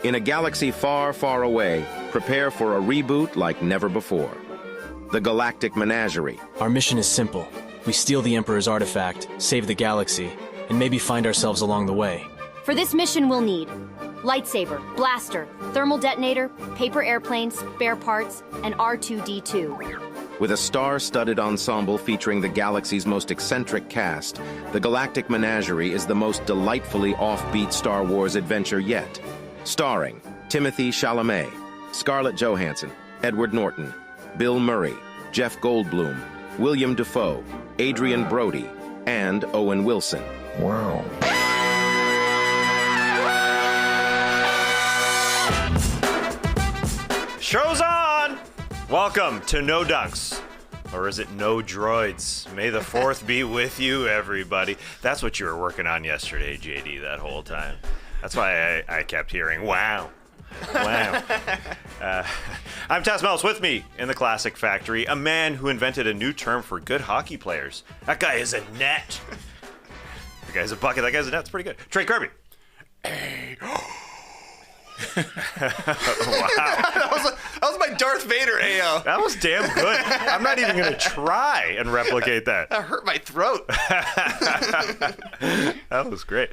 In a galaxy far, far away, prepare for a reboot like never before. The Galactic Menagerie. Our mission is simple. We steal the Emperor's artifact, save the galaxy, and maybe find ourselves along the way. For this mission, we'll need lightsaber, blaster, thermal detonator, paper airplanes, spare parts, and R2-D2. With a star-studded ensemble featuring the galaxy's most eccentric cast, the Galactic Menagerie is the most delightfully offbeat Star Wars adventure yet. Starring Timothée Chalamet, Scarlett Johansson, Edward Norton, Bill Murray, Jeff Goldblum, William Dafoe, Adrian Brody, and Owen Wilson. Wow. Show's on! Welcome to No Dunks. Or is it No Droids? May the 4th be with you, everybody. That's what you were working on yesterday, JD, that whole time. That's why I kept hearing, wow. Wow. I'm Tas Mellis. With me in the Classic Factory, a man who invented a new term for good hockey players. That guy is a net. The guy's a bucket. That guy's a net. It's pretty good. Trey Kirby. Hey. Wow. that was my Darth Vader AO. That was damn good. I'm not even going to try and replicate that. That hurt my throat. That was great.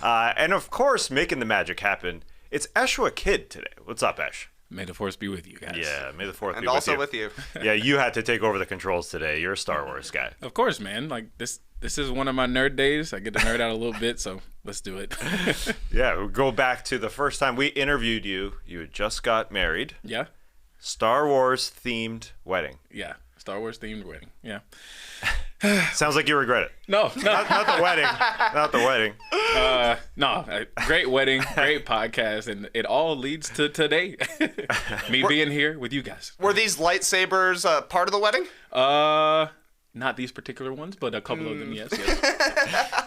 And of course, making the magic happen, it's Eshwa Kid today. What's up, Esh? May the force be with you guys. Yeah, may the 4th be with you. And also with you. Yeah, you had to take over the controls today. You're a Star Wars guy. Of course, man. Like this is one of my nerd days. I get to nerd out a little bit, so let's do it. Yeah, we'll go back to the first time we interviewed you. You had just got married. Yeah. Star Wars themed wedding. Yeah. Star Wars themed wedding. Yeah. Sounds like you regret it. No. Not the wedding. Not the wedding. Great wedding, great podcast, and it all leads to today. Me being here with you guys. Were these lightsabers part of the wedding? Not these particular ones, but a couple of them, yes.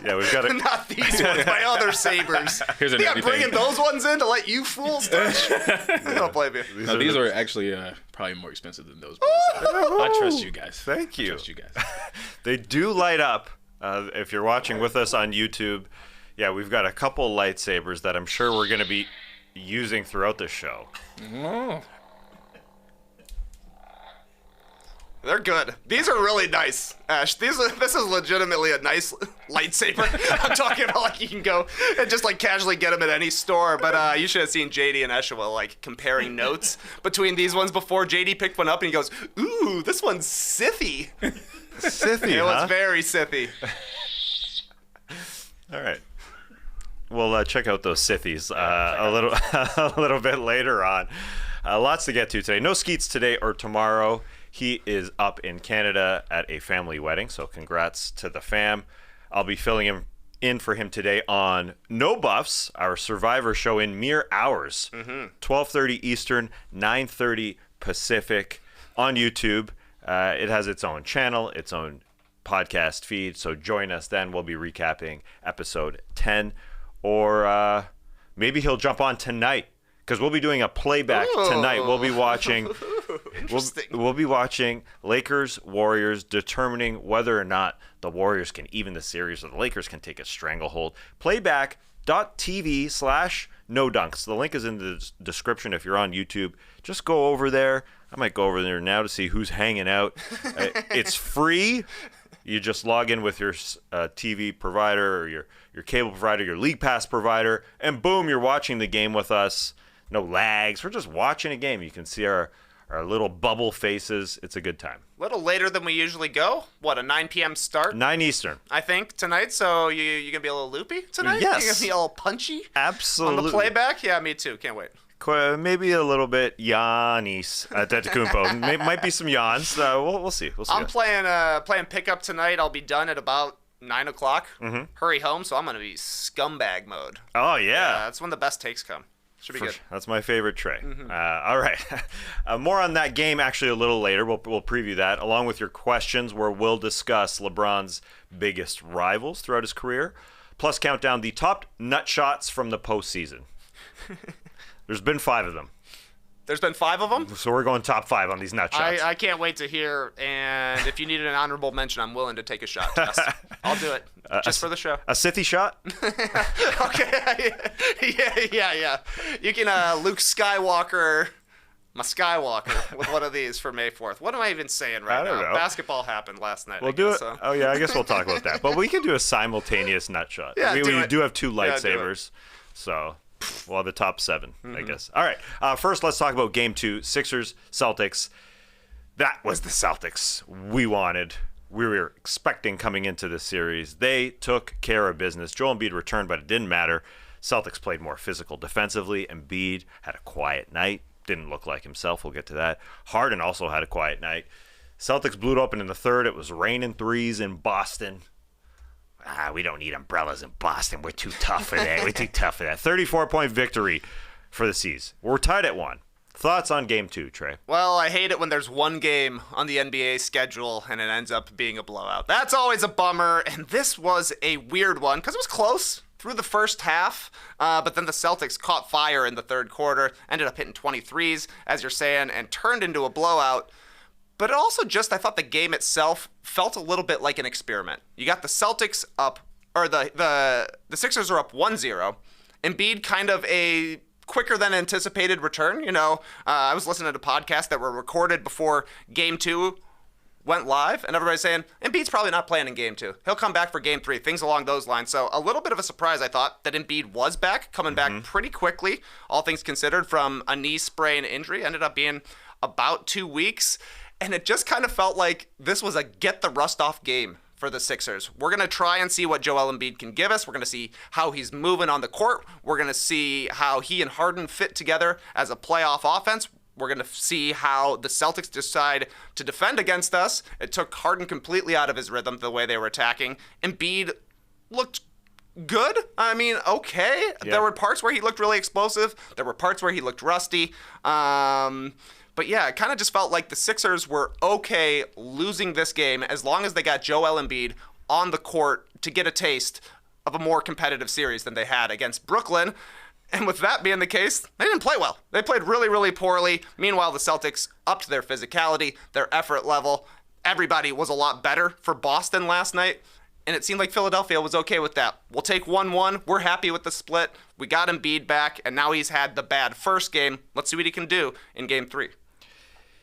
Yeah, we've got it. Not these ones, my other sabers. Here's You got bringing those ones in to let you fools touch? I don't blame you. No, these are actually probably more expensive than those. I trust you guys. Thank you. I trust you guys. They do light up. If you're watching with us on YouTube, yeah, we've got a couple lightsabers that I'm sure we're going to be using throughout the show. Oh. They're good. These are really nice, Ash. This is legitimately a nice lightsaber. I'm talking about like you can go and just like casually get them at any store. But you should have seen JD and Eshwa like comparing notes between these ones before JD picked one up and he goes, "Ooh, this one's Sithy." Sithy, It was very Sithy. All right. We'll check out those Sithies a little bit later on. Lots to get to today. No Skeets today or tomorrow. He is up in Canada at a family wedding, so congrats to the fam. I'll be filling in for him today on No Buffs, our Survivor show in mere hours. 12:30 Eastern, 9:30 Pacific on YouTube. It has its own channel, its own podcast feed, so join us then. We'll be recapping episode 10, or maybe he'll jump on tonight, because we'll be doing a playback tonight. We'll be watching we'll be watching Lakers Warriors, determining whether or not the Warriors can even the series or the Lakers can take a stranglehold. Playback.tv/no dunks. The link is in the description if you're on YouTube. Just go over there. I might go over there now to see who's hanging out. It's free. You just log in with your TV provider or your cable provider, your League Pass provider, and boom, you're watching the game with us. No lags. We're just watching a game. You can see our little bubble faces. It's a good time. A little later than we usually go. What, a 9 p.m. start? 9 Eastern. I think, tonight. So you going to be a little loopy tonight? Yes. You going to be a little punchy? Absolutely. On the playback? Yeah, me too. Can't wait. Maybe a little bit Giannis Antetokounmpo. Might be some yawns. We'll see. I'm playing pickup tonight. I'll be done at about 9 o'clock. Hurry home, so I'm going to be scumbag mode. Oh, yeah. That's when the best takes come. Should be good. That's my favorite Trey. All right. More on that game actually a little later. We'll preview that along with your questions, where we'll discuss LeBron's biggest rivals throughout his career, plus count down the top nut shots from the postseason. There's been 5 of them. There's been 5 of them? So we're going top 5 on these nut shots. I can't wait to hear, and if you needed an honorable mention, I'm willing to take a shot. Yes. I'll do it just for the show. A Scythy shot? Okay. Yeah. You can Luke Skywalker, my Skywalker, with one of these for May 4th. What am I even saying right now? I don't know. Basketball happened last night. We'll do it. So. Oh, yeah, I guess we'll talk about that. But we can do a simultaneous nut shot. Yeah, we do have 2 do lightsabers. So we'll have the top 7, I guess. All right. First, let's talk about Game 2, Sixers, Celtics. That was the Celtics we wanted. We were expecting coming into this series. They took care of business. Joel Embiid returned, but it didn't matter. Celtics played more physical defensively. Embiid had a quiet night. Didn't look like himself. We'll get to that. Harden also had a quiet night. Celtics blew it open in the third. It was raining threes in Boston. We don't need umbrellas in Boston. We're too tough for that. 34-point victory for the C's. We're tied at 1. Thoughts on Game 2, Trey? Well, I hate it when there's one game on the NBA schedule and it ends up being a blowout. That's always a bummer, and this was a weird one because it was close through the first half, but then the Celtics caught fire in the third quarter, ended up hitting 23s, as you're saying, and turned into a blowout. But it also I thought the game itself felt a little bit like an experiment. You got the Celtics up, or the Sixers are up 1-0. Embiid kind of a quicker than anticipated return. I was listening to podcasts that were recorded before Game 2 went live, and everybody's saying, Embiid's probably not playing in Game 2. He'll come back for Game 3, things along those lines. So a little bit of a surprise, I thought, that Embiid was back, coming back pretty quickly, all things considered, from a knee sprain injury. Ended up being about 2 weeks, and it just kind of felt like this was a get the rust off game for the Sixers. We're going to try and see what Joel Embiid can give us. We're going to see how he's moving on the court. We're going to see how he and Harden fit together as a playoff offense. We're going to see how the Celtics decide to defend against us. It took Harden completely out of his rhythm, the way they were attacking. Embiid looked good. I mean, okay. Yeah. There were parts where he looked really explosive. There were parts where he looked rusty. But yeah, it kind of just felt like the Sixers were okay losing this game as long as they got Joel Embiid on the court to get a taste of a more competitive series than they had against Brooklyn. And with that being the case, they didn't play well. They played really, really poorly. Meanwhile, the Celtics upped their physicality, their effort level. Everybody was a lot better for Boston last night, and it seemed like Philadelphia was okay with that. We'll take 1-1. We're happy with the split. We got Embiid back, and now he's had the bad first game. Let's see what he can do in Game 3.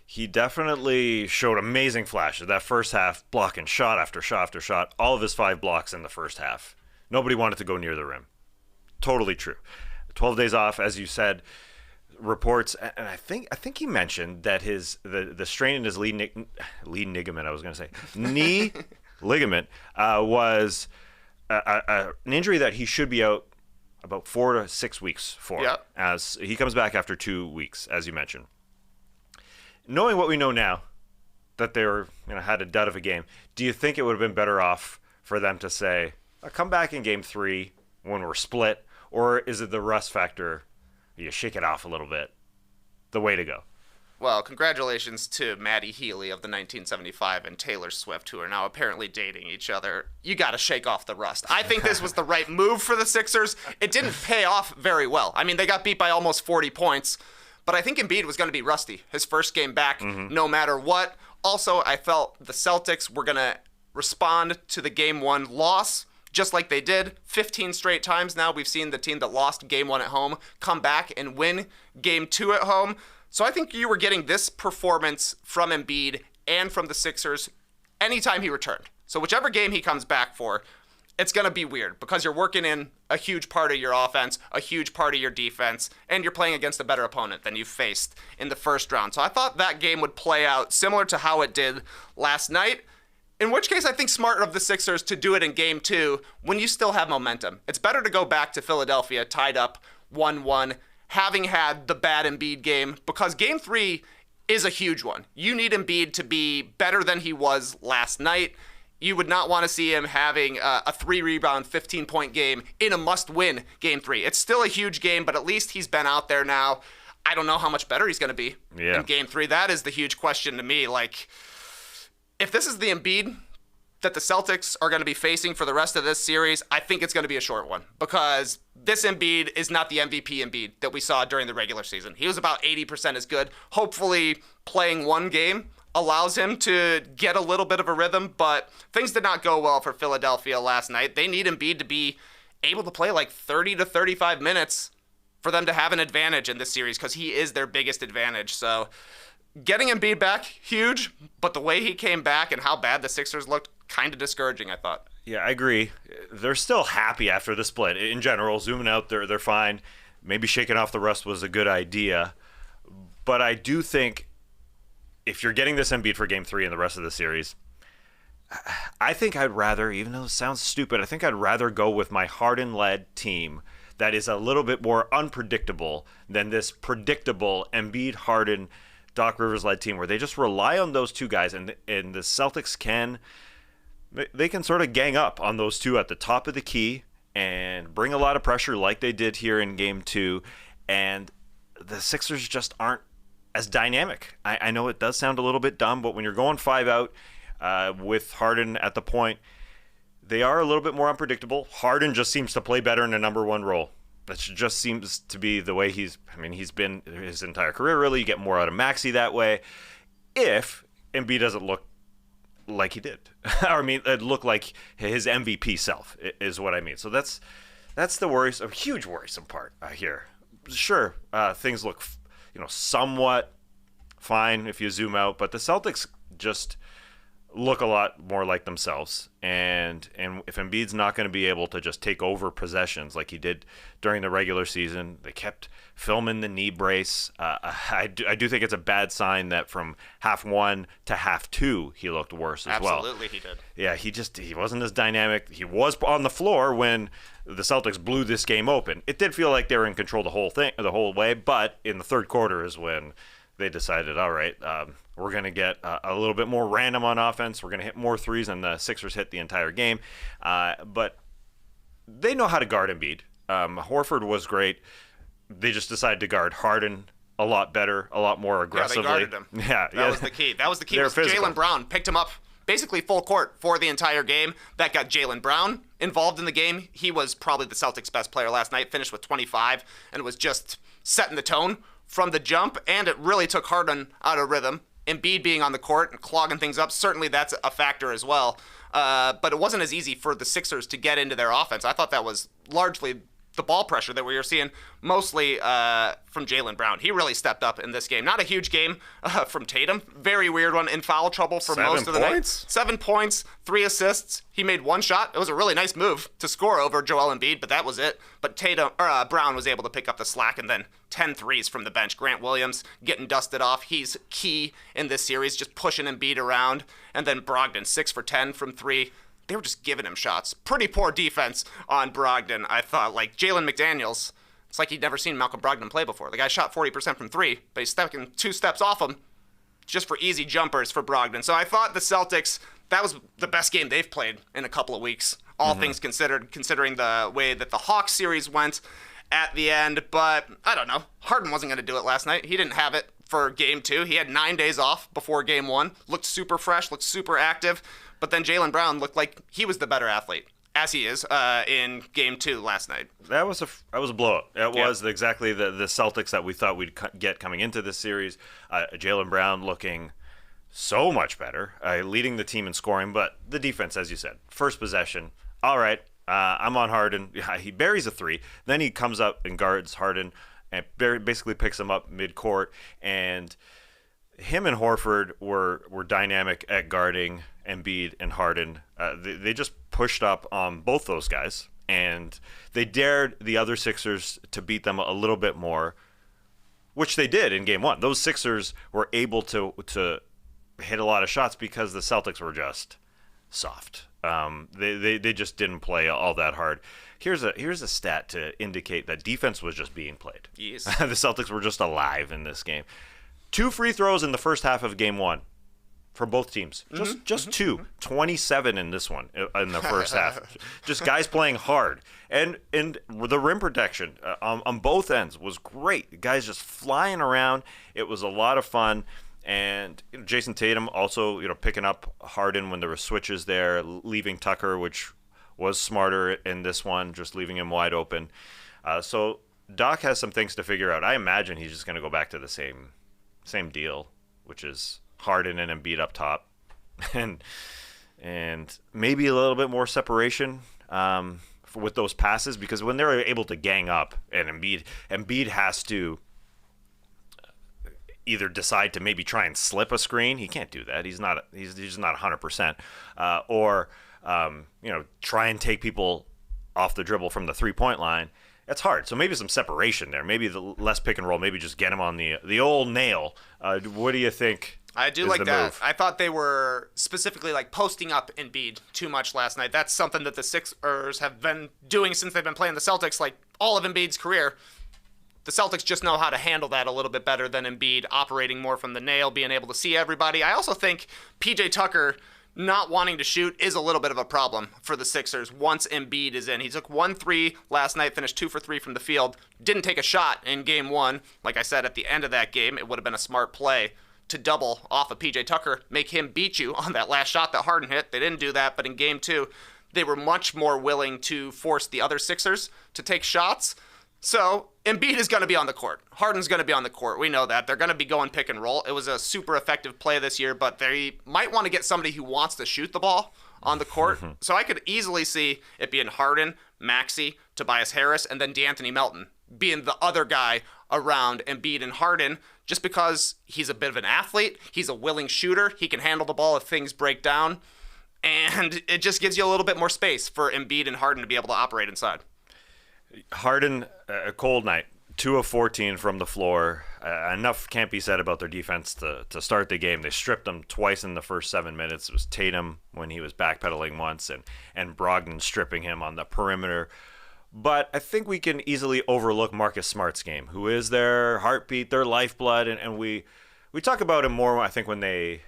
He definitely showed amazing flashes. That first half, blocking shot after shot after shot, all of his 5 blocks in the first half. Nobody wanted to go near the rim. Totally true. 12 days off, as you said, reports, and I think he mentioned that the strain in his knee ligament was an injury that he should be out about 4 to 6 weeks for. Yep. As he comes back after 2 weeks, as you mentioned. Knowing what we know now, that they were had a dud of a game, do you think it would have been better off for them to say, come back in Game 3 when we're split, or is it the rust factor? You shake it off a little bit. The way to go. Well, congratulations to Maddie Healy of the 1975 and Taylor Swift, who are now apparently dating each other. You got to shake off the rust. I think this was the right move for the Sixers. It didn't pay off very well. I mean, they got beat by almost 40 points. But I think Embiid was going to be rusty his first game back, no matter what. Also, I felt the Celtics were going to respond to the Game 1 loss, just like they did. 15 straight times now we've seen the team that lost Game 1 at home come back and win Game 2 at home. So I think you were getting this performance from Embiid and from the Sixers anytime he returned. So whichever game he comes back for, it's going to be weird because you're working in a huge part of your offense, a huge part of your defense, and you're playing against a better opponent than you faced in the first round. So I thought that game would play out similar to how it did last night, in which case I think smart of the Sixers to do it in Game 2 when you still have momentum. It's better to go back to Philadelphia tied up 1-1, having had the bad Embiid game, because Game 3 is a huge one. You need Embiid to be better than he was last night. You would not want to see him having a 3-rebound, 15-point game in a must-win Game 3. It's still a huge game, but at least he's been out there now. I don't know how much better he's going to be in Game 3. That is the huge question to me. Like, if this is the Embiid that the Celtics are going to be facing for the rest of this series, I think it's going to be a short one, because this Embiid is not the MVP Embiid that we saw during the regular season. He was about 80% as good, hopefully playing one game allows him to get a little bit of a rhythm, but things did not go well for Philadelphia last night. They need Embiid to be able to play like 30 to 35 minutes for them to have an advantage in this series, because he is their biggest advantage. So getting Embiid back, huge, but the way he came back and how bad the Sixers looked, kind of discouraging, I thought. Yeah, I agree. They're still happy after the split. In general, zooming out, they're fine. Maybe shaking off the rust was a good idea. But I do think if you're getting this Embiid for Game 3 and the rest of the series, I think I'd rather, even though it sounds stupid, I think I'd rather go with my Harden-led team that is a little bit more unpredictable than this predictable Embiid, Harden, Doc Rivers-led team where they just rely on those two guys, and the Celtics can sort of gang up on those two at the top of the key and bring a lot of pressure like they did here in Game 2, and the Sixers just aren't as dynamic. I know it does sound a little bit dumb, but when you're going 5 out with Harden at the point, they are a little bit more unpredictable. Harden just seems to play better in a number one role. That just seems to be the way he's been his entire career, really. You get more out of Maxey that way. If Embiid doesn't look like he did. It looked like his MVP self is what I mean. So that's the huge worrisome part here. Sure, things look somewhat fine if you zoom out, but the Celtics just look a lot more like themselves. And if Embiid's not going to be able to just take over possessions like he did during the regular season, they kept filming the knee brace. I do think it's a bad sign that from half 1 to half 2 he looked worse as well. Absolutely, he did. Yeah, he wasn't as dynamic. He was on the floor when the Celtics blew this game open. It did feel like they were in control the whole way, but in the third quarter is when they decided, all right, we're going to get a little bit more random on offense. We're going to hit more threes, and the Sixers hit the entire game. But they know how to guard Embiid. Horford was great. They just decided to guard Harden a lot better, a lot more aggressively. Yeah, they guarded him. Yeah, that was the key. That was the key. Jaylen Brown picked him up basically full court for the entire game. That got Jaylen Brown involved in the game. He was probably the Celtics' best player last night, finished with 25, and was just setting the tone from the jump, and it really took Harden out of rhythm. Embiid being on the court and clogging things up, certainly that's a factor as well. But it wasn't as easy for the Sixers to get into their offense. I thought that was largely the ball pressure that we were seeing, mostly from Jaylen Brown. He really stepped up in this game. Not a huge game from Tatum. Very weird one. In foul trouble for most of the night. 7 points, 3 assists. He made 1 shot. It was a really nice move to score over Joel Embiid, but that was it. But Brown was able to pick up the slack, and then 10 threes from the bench. Grant Williams getting dusted off. He's key in this series, just pushing Embiid around. And then Brogdon, 6 for 10 from 3. They were just giving him shots. Pretty poor defense on Brogdon, I thought. Like Jalen McDaniels, it's like he'd never seen Malcolm Brogdon play before. The guy shot 40% from 3, but he's stepping 2 steps off him just for easy jumpers for Brogdon. So I thought the Celtics, that was the best game they've played in a couple of weeks, all things considered, considering the way that the Hawks series went at the end. But I don't know. Harden wasn't going to do it last night. He didn't have it for Game 2. He had 9 days off before Game 1. Looked super fresh, looked super active. But then Jaylen Brown looked like he was the better athlete, as he is in Game 2 last night. That was a blowout. It was exactly the Celtics that we thought we'd get coming into this series. Jaylen Brown looking so much better, leading the team in scoring, but the defense, as you said, first possession, all right, I'm on Harden. He buries a 3. Then he comes up and guards Harden and basically picks him up mid-court, and him and Horford were dynamic at guarding Embiid and Harden. They just pushed up on both those guys, and they dared the other Sixers to beat them a little bit more, which they did in Game 1. Those Sixers were able to hit a lot of shots because the Celtics were just soft. They just didn't play all that hard. Here's a stat to indicate that defense was just being played. Yes. The Celtics were just alive in this game. 2 free throws in the first half of Game 1 for both teams. Just 2. 27 in this one in the first half. Just guys playing hard. And the rim protection on both ends was great. Guys just flying around. It was a lot of fun. And Jason Tatum also picking up Harden when there were switches there, leaving Tucker, which was smarter in this one, just leaving him wide open. So Doc has some things to figure out. I imagine he's just going to go back to the same deal, which is Harden and Embiid up top, and maybe a little bit more separation with those passes, because when they're able to gang up, and Embiid has to either decide to maybe try and slip a screen. He can't do that. He's just not 100%. Or try and take people off the dribble from the 3-point line. It's hard. So maybe some separation there. Maybe the less pick and roll. Maybe just get him on the old nail. What do you think? I do like that. I thought they were specifically like posting up Embiid too much last night. That's something that the Sixers have been doing since they've been playing the Celtics, like all of Embiid's career. The Celtics just know how to handle that a little bit better than Embiid, operating more from the nail, being able to see everybody. I also think PJ Tucker not wanting to shoot is a little bit of a problem for the Sixers once Embiid is in. He took 1-3 last night, finished 2 for 3 from the field, didn't take a shot in game 1. Like I said, at the end of that game, it would have been a smart play to double off of PJ Tucker, make him beat you on that last shot that Harden hit. They didn't do that, but in game 2, they were much more willing to force the other Sixers to take shots. So Embiid is going to be on the court. Harden's going to be on the court. We know that. They're going to be going pick and roll. It was a super effective play this year, but they might want to get somebody who wants to shoot the ball on the court. So I could easily see it being Harden, Maxey, Tobias Harris, and then DeAnthony Melton being the other guy around Embiid and Harden, just because he's a bit of an athlete. He's a willing shooter. He can handle the ball if things break down. And it just gives you a little bit more space for Embiid and Harden to be able to operate inside. Harden, a cold night, 2 of 14 from the floor. Enough can't be said about their defense to start the game. They stripped them twice in the first 7 minutes. It was Tatum when he was backpedaling once, and Brogdon stripping him on the perimeter. But I think we can easily overlook Marcus Smart's game, who is their heartbeat, their lifeblood, and we talk about him more, I think, when they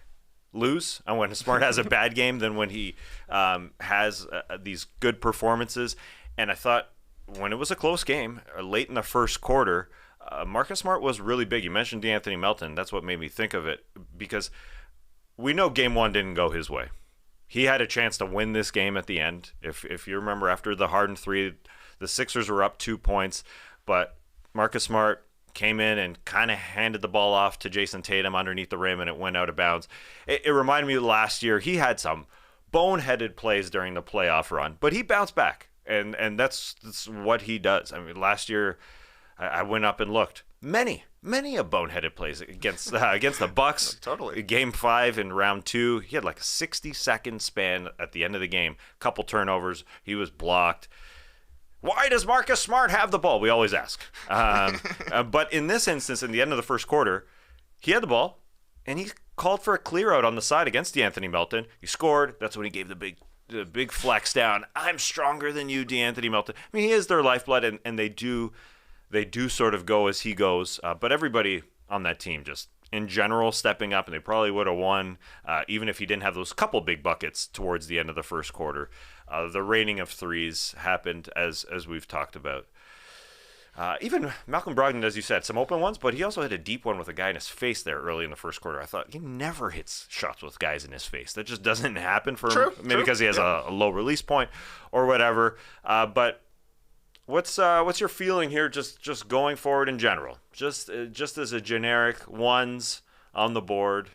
lose and when Smart has a bad game than when he has these good performances. And I thought, when it was a close game, late in the first quarter, Marcus Smart was really big. You mentioned DeAnthony Melton. That's what made me think of it, because we know game 1 didn't go his way. He had a chance to win this game at the end. If you remember, after the Harden 3, the Sixers were up 2 points, but Marcus Smart came in and kind of handed the ball off to Jason Tatum underneath the rim, and it went out of bounds. It reminded me of last year. He had some boneheaded plays during the playoff run, but he bounced back. And that's what he does. I mean, last year I went up and looked. Many a boneheaded plays against the Bucks. Totally. Game 5 in round 2, he had like a 60-second span at the end of the game. Couple turnovers. He was blocked. Why does Marcus Smart have the ball? We always ask. But in this instance, in the end of the first quarter, he had the ball, and he called for a clear out on the side against DeAnthony Melton. He scored. That's when he gave the big flex down. I'm stronger than you, DeAnthony Melton. I mean, he is their lifeblood, and they do sort of go as he goes. But everybody on that team just, in general, stepping up, and they probably would have won, even if he didn't have those couple big buckets towards the end of the first quarter. The raining of threes happened, as we've talked about. Even Malcolm Brogdon, as you said, some open ones, but he also had a deep one with a guy in his face there early in the first quarter. I thought he never hits shots with guys in his face. That just doesn't happen for him. Maybe because he has a low release point or whatever. But what's your feeling here just going forward in general? Just as a generic ones on the board.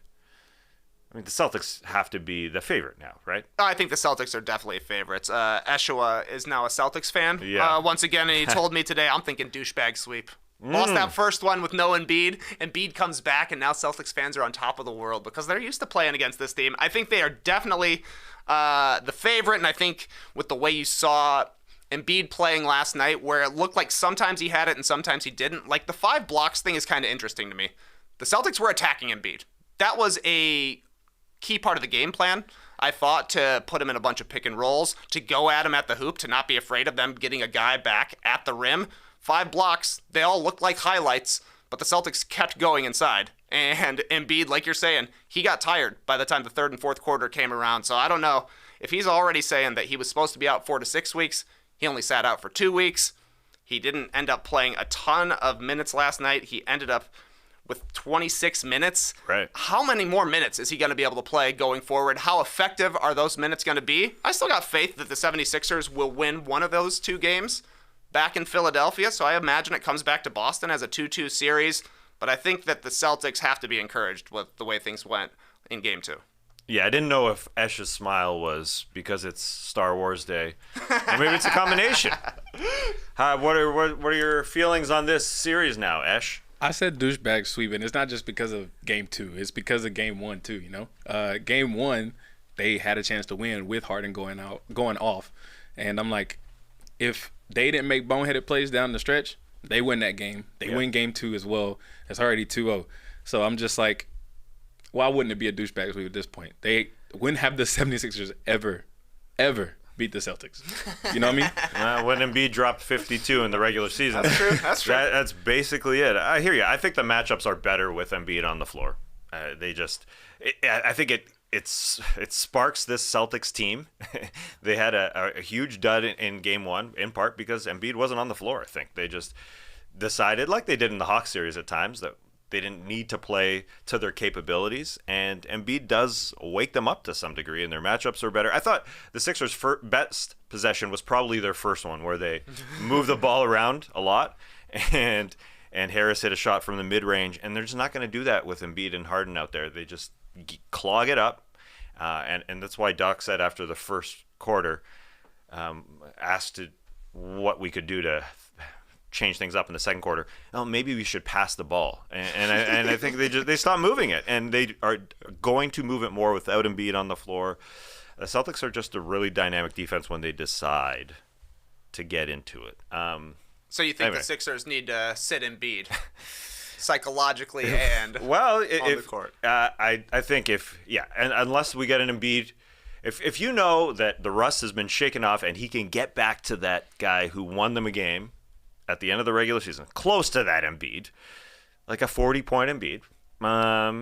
I mean, the Celtics have to be the favorite now, right? I think the Celtics are definitely favorites. Eshua is now a Celtics fan. Yeah. Once again, and he told me today, I'm thinking douchebag sweep. Lost that first one with no Embiid. Embiid comes back, and now Celtics fans are on top of the world because they're used to playing against this team. I think they are definitely the favorite, and I think with the way you saw Embiid playing last night, where it looked like sometimes he had it and sometimes he didn't, like the 5 blocks thing is kind of interesting to me. The Celtics were attacking Embiid. That was a key part of the game plan, I thought, to put him in a bunch of pick and rolls, to go at him at the hoop, to not be afraid of them getting a guy back at the rim. 5 blocks, they all looked like highlights, but the Celtics kept going inside. And Embiid, like you're saying, he got tired by the time the 3rd and 4th quarter came around. So I don't know if he's already saying that he was supposed to be out 4 to 6 weeks. He only sat out for 2 weeks. He didn't end up playing a ton of minutes last night. He ended up with 26 minutes. Right. How many more minutes is he going to be able to play going forward? How effective are those minutes going to be? I still got faith that the 76ers will win one of those 2 games back in Philadelphia, so I imagine it comes back to Boston as a 2-2 series. But I think that the Celtics have to be encouraged with the way things went in Game 2. Yeah, I didn't know if Esh's smile was because it's Star Wars Day. Or maybe it's a combination. What are your feelings on this series now, Esh? I said douchebag sweep, and it's not just because of Game 2. It's because of Game 1 too. Game 1, they had a chance to win with Harden going off, and I'm like, if they didn't make boneheaded plays down the stretch, they win that game. They win Game 2 as well. It's already 2-0. So I'm just like, why wouldn't it be a douchebag sweep at this point? They wouldn't have the 76ers ever beat the Celtics. You know what I mean? When Embiid dropped 52 in the regular season. That's true. That's true. That's basically it. I hear you. I think the matchups are better with Embiid on the floor. I think it sparks this Celtics team. They had a huge dud in Game 1, in part because Embiid wasn't on the floor. I think they just decided, like they did in the Hawks series at times, that they didn't need to play to their capabilities, and Embiid does wake them up to some degree, and their matchups are better. I thought the Sixers' best possession was probably their first one, where they moved the ball around a lot, and Harris hit a shot from the mid-range, and they're just not going to do that with Embiid and Harden out there. They just clog it up, and that's why Doc said after the first quarter, asked what we could do to change things up in the second quarter. Oh, maybe we should pass the ball, and I think they stopped moving it, and they are going to move it more without Embiid on the floor. The Celtics are just a really dynamic defense when they decide to get into it. So you think the Sixers need to sit Embiid psychologically and well, on the court? I think and unless we get an Embiid. If you know that the rust has been shaken off and he can get back to that guy who won them a game at the end of the regular season, close to that Embiid, like a 40-point Embiid,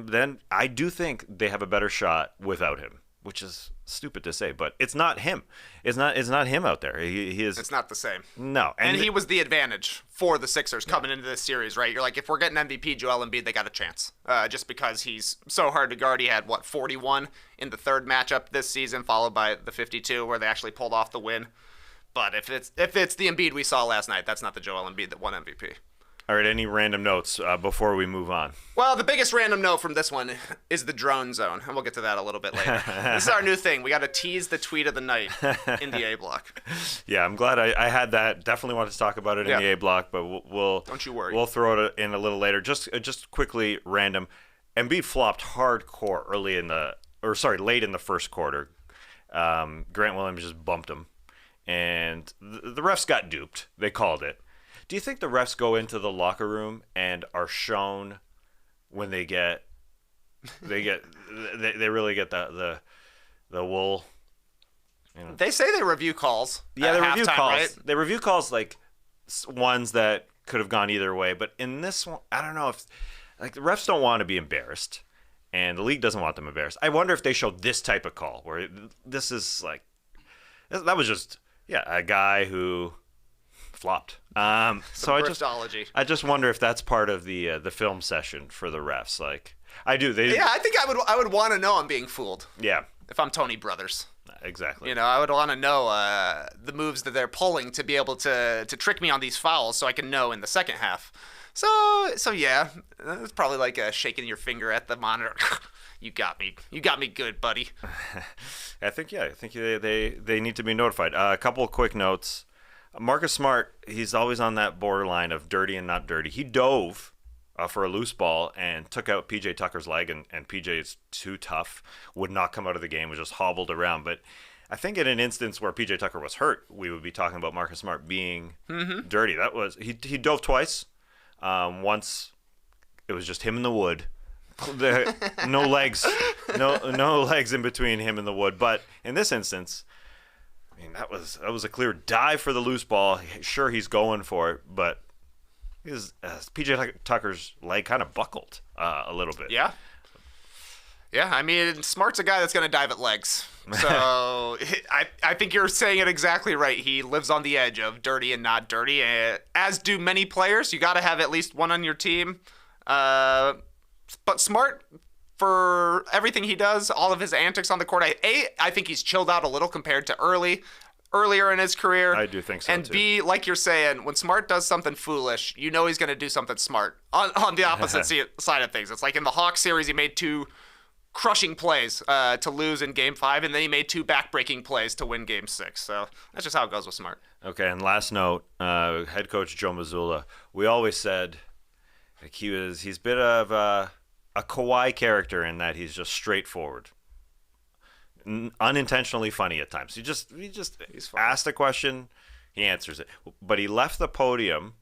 then I do think they have a better shot without him, which is stupid to say, but it's not him. It's not him out there. He is. It's not the same. No, and he was the advantage for the Sixers coming into this series, right? You're like, if we're getting MVP Joel Embiid, they got a chance, just because he's so hard to guard. He had 41 in the third matchup this season, followed by the 52 where they actually pulled off the win. But if it's the Embiid we saw last night, that's not the Joel Embiid that won MVP. All right, any random notes before we move on? Well, the biggest random note from this one is the drone zone, and we'll get to that a little bit later. This is our new thing. We got to tease the tweet of the night in the A block. Yeah, I'm glad I had that. Definitely wanted to talk about it in the A block, but we'll don't you worry. We'll throw it in a little later. Just quickly, random. Embiid flopped hardcore late in the first quarter. Grant Williams just bumped him, and the refs got duped. They called it. Do you think the refs go into the locker room and are shown when they really get the wool? You know? They say they review calls. Yeah, they review calls. Right? They review calls like ones that could have gone either way. But in this one, I don't know if the refs don't want to be embarrassed, and the league doesn't want them embarrassed. I wonder if they show this type of call where this is that was just a guy who flopped. So I just wonder if that's part of the film session for the refs. I do. I think I would want to know I'm being fooled. Yeah. If I'm Tony Brothers. Exactly. I would want to know the moves that they're pulling to be able to trick me on these fouls, so I can know in the second half. So yeah, it's probably like shaking your finger at the monitor. You got me good, buddy. I think they need to be notified. A couple of quick notes. Marcus Smart, he's always on that borderline of dirty and not dirty. He dove for a loose ball and took out P.J. Tucker's leg, and P.J. is too tough, would not come out of the game, was just hobbled around. But I think in an instance where P.J. Tucker was hurt, we would be talking about Marcus Smart being dirty. That was he dove twice. Once it was just him in the wood. No legs, no legs in between him and the wood. But in this instance, I mean, that was a clear dive for the loose ball. Sure, he's going for it, but P.J. Tucker's leg kind of buckled a little bit. Yeah. Yeah, I mean, Smart's a guy that's going to dive at legs. So I think you're saying it exactly right. He lives on the edge of dirty and not dirty, as do many players. You got to have at least one on your team. But Smart, for everything he does, all of his antics on the court, I think he's chilled out a little compared to earlier in his career. I do think so, and too. B, like you're saying, when Smart does something foolish, he's going to do something smart on the opposite side of things. It's like in the Hawks series, he made two crushing plays to lose in Game 5, and then he made 2 back-breaking plays to win Game 6. So that's just how it goes with Smart. Okay, and last note, head coach Joe Mazzulla. We always said like he's a bit of a Kawhi character in that he's just straightforward, unintentionally funny at times. He just asked a question, he answers it. But he left the podium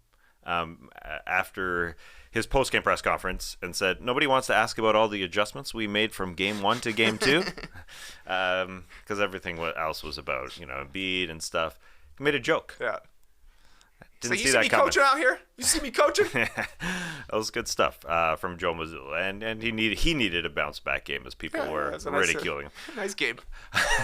after his post-game press conference and said, nobody wants to ask about all the adjustments we made from Game 1 to Game 2, because everything else was about, Embiid and stuff. He made a joke. Yeah. Didn't so see you that me coming. coaching out here? You see me coaching? That was good stuff from Joe Mazzulla, and he needed a bounce back game as people were ridiculing him. Nice game.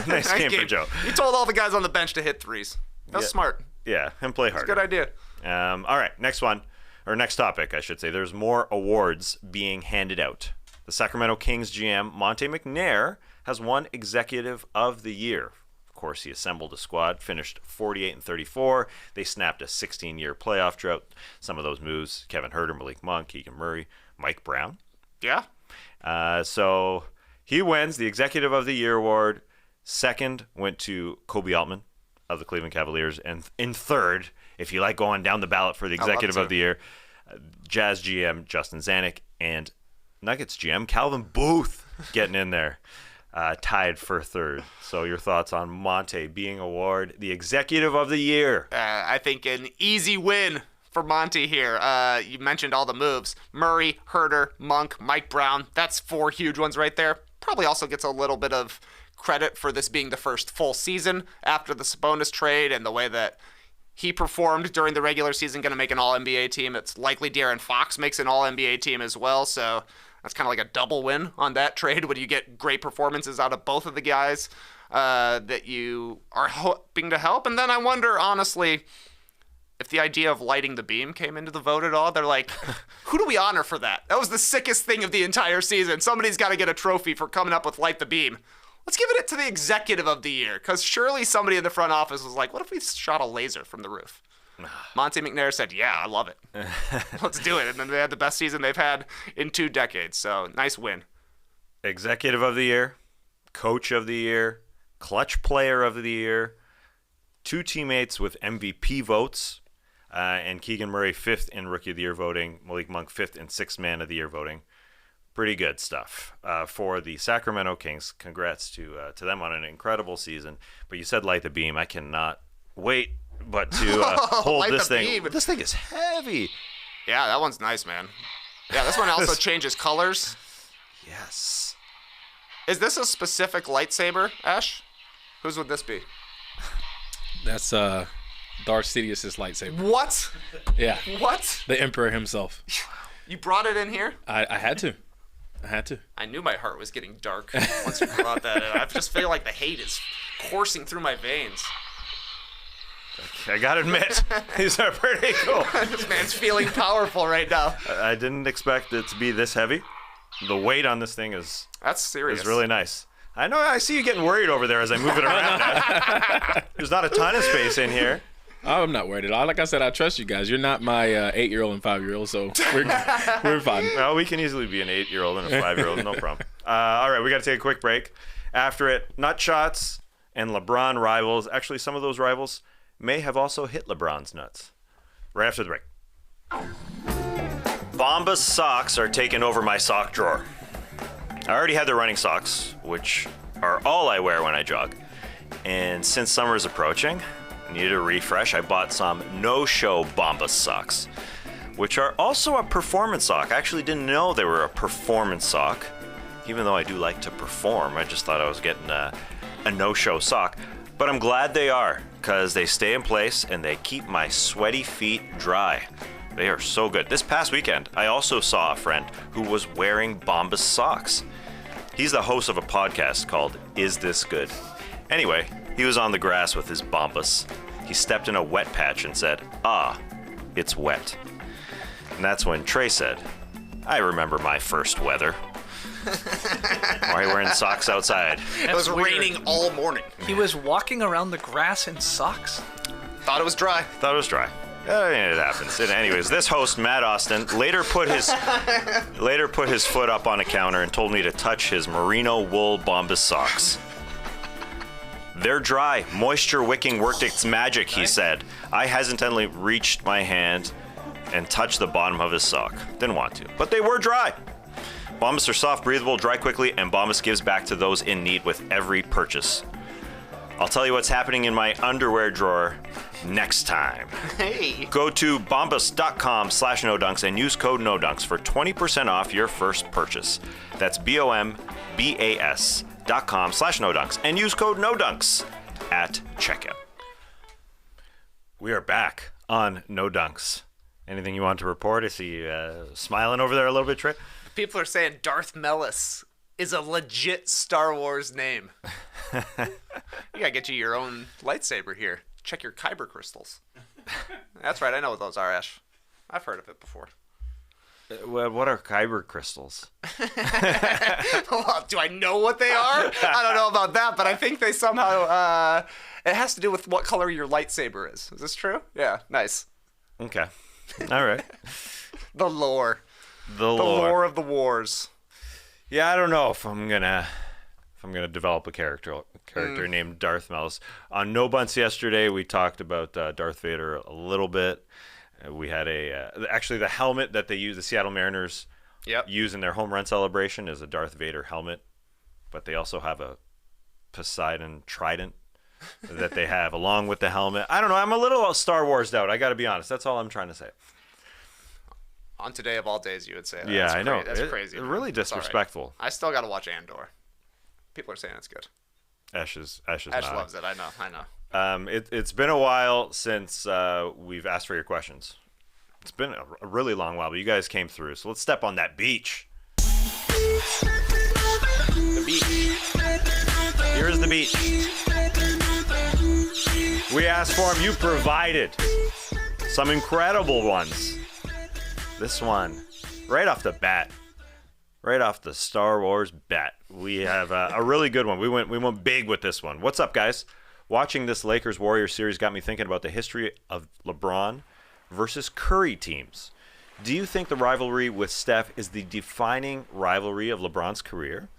nice game for Joe. He told all the guys on the bench to hit threes. That's smart. Yeah, and play harder. Good idea. All right, next topic, I should say. There's more awards being handed out. The Sacramento Kings GM Monte McNair has won Executive of the Year. Of course, he assembled a squad, finished 48-34. They snapped a 16-year playoff drought. Some of those moves: Kevin Huerter, Malik Monk, Keegan Murray, Mike Brown. Yeah. So he wins the Executive of the Year award. Second went to Kobe Altman of the Cleveland Cavaliers, and in third, if you like going down the ballot for the Executive of the Year, Jazz GM Justin Zanuck and Nuggets GM Calvin Booth getting in there, tied for third. So your thoughts on Monte being awarded the Executive of the Year? I think an easy win for Monte here. You mentioned all the moves: Murray, Huerter, Monk, Mike Brown. That's 4 huge ones right there. Probably also gets a little bit of credit for this being the first full season after the Sabonis trade and the way that he performed during the regular season. Going to make an All-NBA team. It's likely De'Aaron Fox makes an All-NBA team as well, so that's kind of like a double win on that trade when you get great performances out of both of the guys that you are hoping to help. And then I wonder, honestly, if the idea of lighting the beam came into the vote at all. They're like, who do we honor for that? That was the sickest thing of the entire season. Somebody's got to get a trophy for coming up with Light the Beam. Let's give it to the Executive of the Year, because surely somebody in the front office was like, what if we shot a laser from the roof? Monte McNair said, yeah, I love it. Let's do it. And then they had the best season they've had in 2 decades. So nice win. Executive of the Year, Coach of the Year, Clutch Player of the Year, 2 teammates with MVP votes, and Keegan Murray 5th in Rookie of the Year voting, Malik Monk 5th in 6th Man of the Year voting. Pretty good stuff for the Sacramento Kings. Congrats to them on an incredible season. But you said light the beam. I cannot wait but to hold this thing. Beam. This thing is heavy. Yeah, that one's nice, man. Yeah, this one also changes colors. Yes. Is this a specific lightsaber, Ash? Whose would this be? That's Darth Sidious's lightsaber. What? Yeah. What? The Emperor himself. You brought it in here? I had to. I knew my heart was getting dark once you brought that in. I just feel like the hate is coursing through my veins. I gotta admit, these are pretty cool. This man's feeling powerful right now. I didn't expect it to be this heavy. The weight on this thing is serious. really nice. I know. I see you getting worried over there as I move it around. There's not a ton of space in here. I'm not worried at all. Like I said, I trust you guys. You're not my 8-year-old and 5-year-old, so we're fine. Well, we can easily be an 8-year-old and a 5-year-old, no problem. All right, we got to take a quick break. After it, Nut Shots and LeBron rivals. Actually, some of those rivals may have also hit LeBron's nuts. Right after the break. Bombas socks are taking over my sock drawer. I already had the running socks, which are all I wear when I jog. And since summer is approaching, I needed a refresh. I bought some no-show Bombas socks, which are also a performance sock. I actually didn't know they were a performance sock, even though I do like to perform. I just thought I was getting a no-show sock. But I'm glad they are, because they stay in place and they keep my sweaty feet dry. They are so good. This past weekend, I also saw a friend who was wearing Bombas socks. He's the host of a podcast called Is This Good? Anyway, he was on the grass with his Bombas. He stepped in a wet patch and said, "Ah, it's wet." And that's when Trey said, "I remember my first weather." Why are you wearing socks outside? It was raining all morning. He was walking around the grass in socks. Thought it was dry. Thought it was dry. It happens. Anyways, this host, Matt Austin, later put his foot up on a counter and told me to touch his merino wool Bombas socks. They're dry. Moisture wicking worked its magic, he said. I hesitantly reached my hand and touched the bottom of his sock. Didn't want to, but they were dry. Bombas are soft, breathable, dry quickly, and Bombas gives back to those in need with every purchase. I'll tell you what's happening in my underwear drawer next time. Hey. Go to bombas.com/nodunks and use code NODUNKS for 20% off your first purchase. That's BOMBAS.com/nodunks and use code NODUNKS at checkout. We are back on No Dunks. Anything you want to report? I see you smiling over there a little bit, Trey. People are saying Darth Mellis is a legit Star Wars name. You gotta get you your own lightsaber here. Check your kyber crystals. That's right, I know what those are, Ash. I've heard of it before. What are kyber crystals? Well, do I know what they are? I don't know about that, but I think they somehow, it has to do with what color your lightsaber is. Is this true? Yeah, nice. Okay. All right. The lore. The lore of the wars. Yeah, I don't know if I'm gonna develop a character named Darth Mellis. On No Bunts yesterday, we talked about Darth Vader a little bit. We had actually the helmet that they use, the Seattle Mariners use in their home run celebration is a Darth Vader helmet, but they also have a Poseidon trident that they have along with the helmet. I don't know. I'm a little Star Wars'd out. I got to be honest. That's all I'm trying to say. On today of all days, you would say that. Yeah, I know. That's crazy. It's really disrespectful. Right. I still got to watch Andor. People are saying it's good. Ash loves it. I know. It's been a while since we've asked for your questions. It's been a really long while, but you guys came through. So let's step on that beach. The beach. Here's the beach. We asked for them. You provided some incredible ones. This one, right off the bat, right off the Star Wars bat, we have a really good one. We went big with this one. What's up, guys? Watching this Lakers-Warriors series got me thinking about the history of LeBron versus Curry teams. Do you think the rivalry with Steph is the defining rivalry of LeBron's career?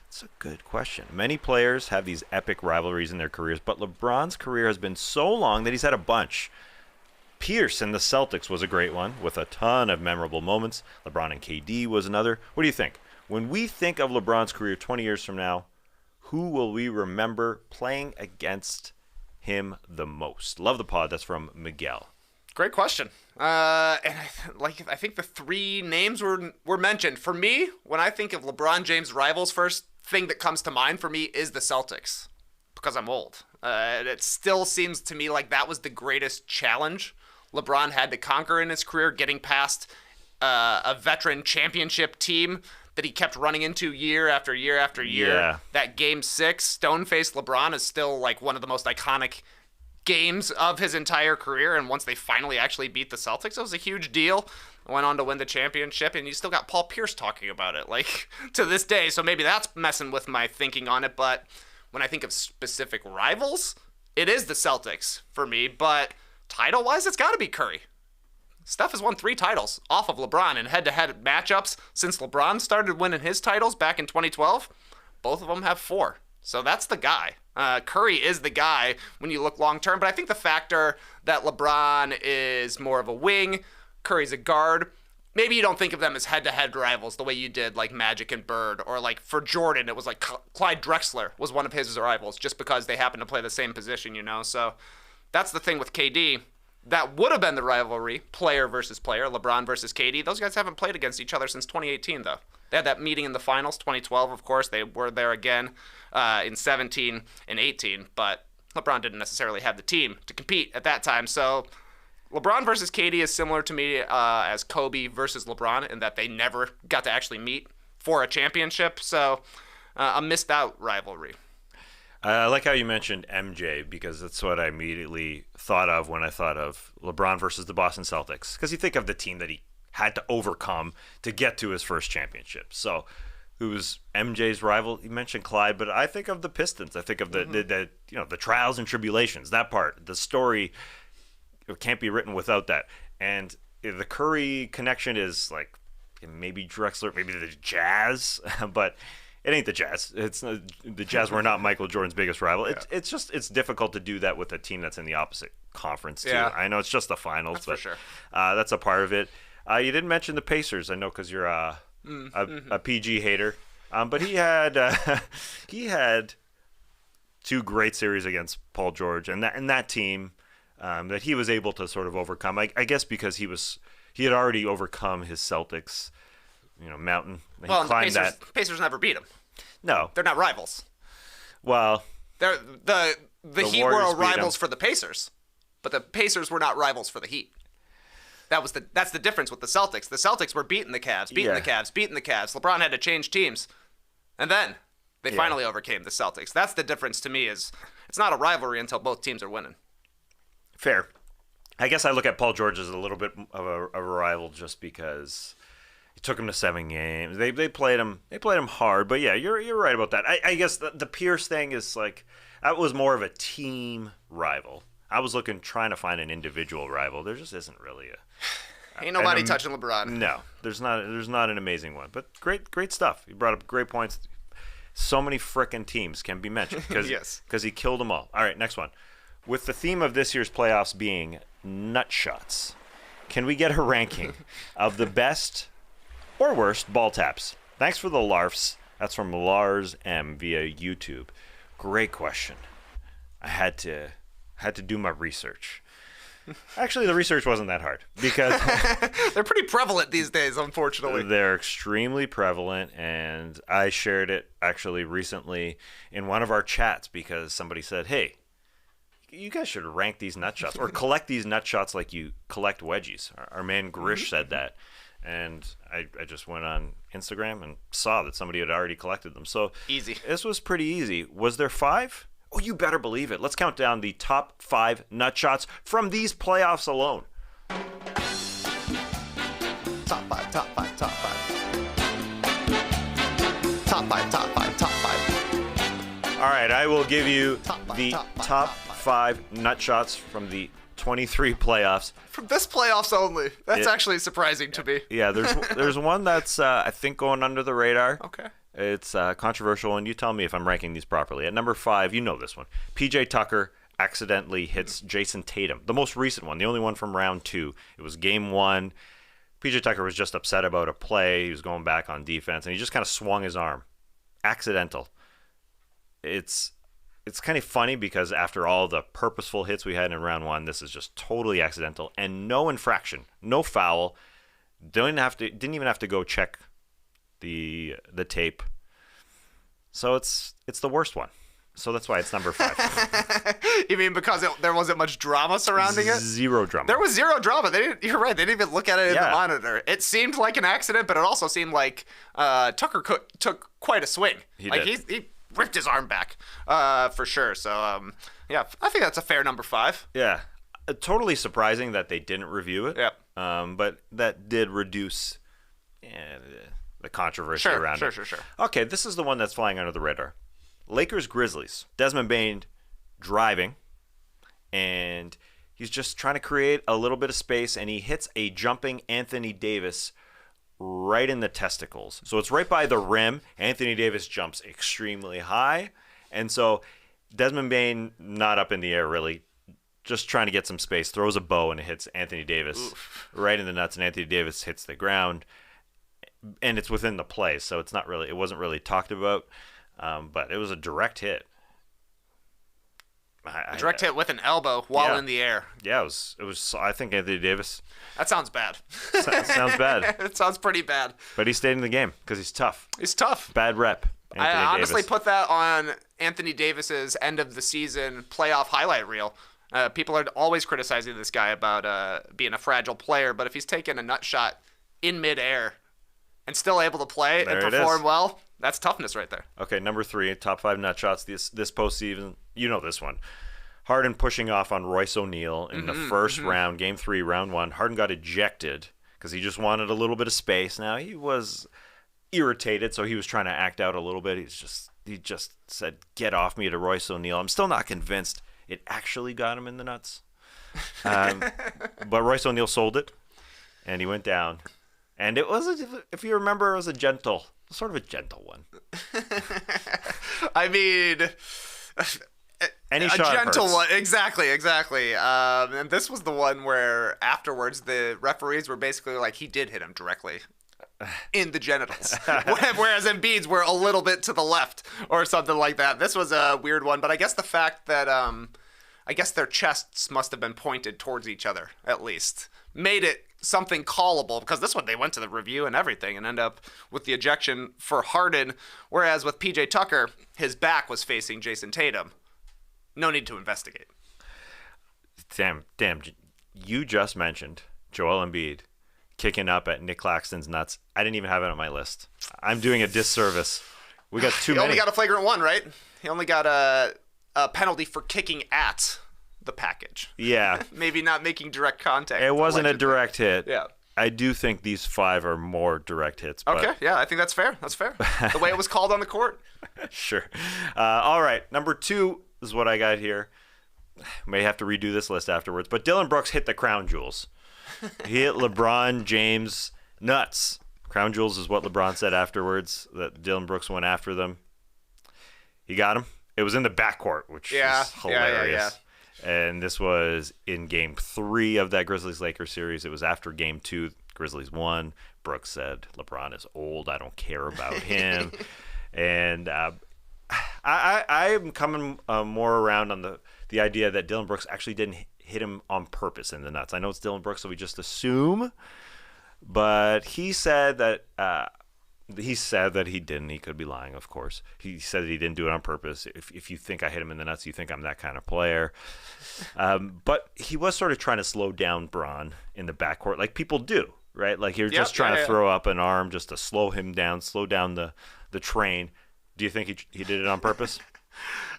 It's a good question. Many players have these epic rivalries in their careers, but LeBron's career has been so long that he's had a bunch. Pierce and the Celtics was a great one with a ton of memorable moments. LeBron and KD was another. What do you think? When we think of LeBron's career 20 years from now, who will we remember playing against him the most? Love the pod. That's from Miguel. Great question. And I think the three names were mentioned. For me, when I think of LeBron James rivals, first thing that comes to mind for me is the Celtics, because I'm old. It still seems to me like that was the greatest challenge LeBron had to conquer in his career, getting past a veteran championship team that he kept running into year after year after year. Yeah. That Game 6, stone-faced LeBron is still like one of the most iconic games of his entire career, and once they finally actually beat the Celtics, it was a huge deal. Went on to win the championship, and you still got Paul Pierce talking about it, like, to this day, so maybe that's messing with my thinking on it, but when I think of specific rivals, it is the Celtics for me, but title-wise, it's got to be Curry. Steph has won 3 titles off of LeBron in head-to-head matchups since LeBron started winning his titles back in 2012. Both of them have 4. So that's the guy. Curry is the guy when you look long-term, but I think the factor that LeBron is more of a wing, Curry's a guard, maybe you don't think of them as head-to-head rivals the way you did like Magic and Bird, or like for Jordan, it was like Clyde Drexler was one of his rivals just because they happen to play the same position, you know? So that's the thing with KD. That would have been the rivalry, player versus player, LeBron versus KD. Those guys haven't played against each other since 2018, though. They had that meeting in the finals, 2012, of course. They were there again in 17 and 18, but LeBron didn't necessarily have the team to compete at that time. So LeBron versus KD is similar to me as Kobe versus LeBron in that they never got to actually meet for a championship. So a missed out rivalry. I like how you mentioned MJ, because that's what I immediately thought of when I thought of LeBron versus the Boston Celtics, because you think of the team that he had to overcome to get to his first championship. So who's MJ's rival? You mentioned Clyde, but I think of the Pistons. I think of the trials and tribulations, that part, the story. it can't be written without that. And the Curry connection is like maybe Drexler, maybe the Jazz, but it ain't the Jazz. The Jazz were not Michael Jordan's biggest rival. It's difficult to do that with a team that's in the opposite conference too. Yeah. I know it's just the finals, That's but for sure. That's a part of it. You didn't mention the Pacers. I know because you're a PG hater, but he had 2 great series against Paul George, and that team that he was able to sort of overcome. I guess because he had already overcome his Celtics, mountain. He Well, climbed the Pacers never beat him. No, They're not rivals. well, They're the Heat Warriors were beat 'em. rivals for the Pacers, but the Pacers were not rivals for the Heat. That's the difference with the Celtics. The Celtics were beating the Cavs, beating the Cavs. LeBron had to change teams, and then they finally overcame the Celtics. That's the difference to me. Is it's not a rivalry until both teams are winning. fair. I guess I look at Paul George as a little bit of a rival just because he took him to 7 games. They played him hard, but yeah, you're right about that. I guess the Pierce thing is like that was more of a team rival. I was trying to find an individual rival. There just isn't really Ain't nobody touching LeBron. No, there's not an amazing one, but great stuff. You brought up great points. So many frickin' teams can be mentioned because Yes. he killed them all. All right, next one. With the theme of this year's playoffs being nut shots, can we get a ranking of the best or worst ball taps? Thanks for the larfs. That's from Lars M via YouTube. Great question. I had to do my research. Actually, the research wasn't that hard because They're pretty prevalent these days, unfortunately. they're extremely prevalent, and I shared it actually recently in one of our chats because somebody said, hey, you guys should rank these nut shots or collect these nut shots like you collect wedgies. Our man Grish said that, and I just went on Instagram and saw that somebody had already collected them. So Easy. This was pretty easy. Was there 5? Oh, you better believe it. Let's count down the top 5 nut shots from these playoffs alone. Top 5, top 5, top 5. Top 5, top 5, top 5. All right, I will give you Top the five, top 5 nut shots from the 23 playoffs. From this playoffs only. That's actually surprising to me. Yeah, there's one that's I think going under the radar. Okay. It's controversial, and you tell me if I'm ranking these properly. At number 5, you know this one. PJ Tucker accidentally hits Jason Tatum. The most recent one, the only one from round 2. It was game 1. PJ Tucker was just upset about a play. He was going back on defense, and he just kind of swung his arm. Accidental. It's kind of funny because after all the purposeful hits we had in round 1, this is just totally accidental and no infraction, no foul. Didn't even have to go check the tape. So it's the worst one. So that's why it's number 5. You mean because there wasn't much drama surrounding it? Zero drama. There was zero drama. You're right. They didn't even look at it in the Yeah. monitor. It seemed like an accident, but it also seemed like Tucker took quite a swing. He like did. he ripped his arm back for sure. So yeah, I think that's a fair number 5. Yeah. Totally surprising that they didn't review it. Yep. But that did reduce the controversy around it. Sure. Okay, this is the one that's flying under the radar. Lakers Grizzlies. Desmond Bane driving, and he's just trying to create a little bit of space, and he hits a jumping Anthony Davis right in the testicles. So it's right by the rim. Anthony Davis jumps extremely high, and so Desmond Bane not up in the air really, just trying to get some space, throws a bow and it hits Anthony Davis right in the nuts, and Anthony Davis hits the ground, and it's within the play, so it wasn't really talked about, but it was a direct hit. Direct hit with an elbow while Yeah. in the air. Yeah, it was. I think Anthony Davis That sounds bad. sounds bad, It sounds pretty bad. but he stayed in the game because he's tough. He's tough. Bad rep. Anthony I honestly Davis. put that on Anthony Davis's end of the season playoff highlight reel. People are always criticizing this guy about being a fragile player, but if he's taking a nut shot in midair and still able to play There and it perform is. well, that's toughness right there. Okay, number 3, top 5 nut shots this postseason. You know this one. Harden pushing off on Royce O'Neal in the first round, game 3, round 1. Harden got ejected because he just wanted a little bit of space. Now, he was irritated, so he was trying to act out a little bit. He just said, "Get off me," to Royce O'Neal. I'm still not convinced it actually got him in the nuts. But Royce O'Neal sold it, and he went down. And it was, if you remember, it was sort of a gentle one. I mean, Any a shot gentle hurts. one. Exactly. And this was the one where afterwards the referees were basically like, he did hit him directly in the genitals. Whereas Embiid's were a little bit to the left or something like that. This was a weird one. But I guess the fact that, I guess their chests must have been pointed towards each other, at least, made it something callable, because this one they went to the review and everything and end up with the ejection for Harden, whereas with PJ Tucker, his back was facing Jason Tatum. No need to investigate. Damn, you just mentioned Joel Embiid kicking up at Nick Claxton's nuts. I didn't even have it on my list. I'm doing a disservice. We got too He many. only got a flagrant one, right? He only got a penalty for kicking at the package. Yeah. Maybe not making direct contact. It wasn't a allegedly. direct hit. Yeah. I do think these 5 are more direct hits. But Okay, yeah, I think that's fair. That's fair. The way it was called on the court. Sure. All right. Number 2 is what I got here. May have to redo this list afterwards. But Dylan Brooks hit the crown jewels. He hit LeBron James nuts. Crown jewels is what LeBron said afterwards, that Dylan Brooks went after them. He got him. It was in the backcourt, which is hilarious. And this was in Game 3 of that Grizzlies-Lakers series. It was after Game 2. Grizzlies won. Brooks said, LeBron is old. I don't care about him. And I am coming more around on the idea that Dylan Brooks actually didn't hit him on purpose in the nuts. I know it's Dylan Brooks, so we just assume. But he said that he didn't. He could be lying, of course. He said that he didn't do it on purpose. If you think I hit him in the nuts, you think I'm that kind of player. But he was sort of trying to slow down Bron in the backcourt, like people do, right? Like you're just trying to throw up an arm just to slow him down, slow down the train. Do you think he did it on purpose?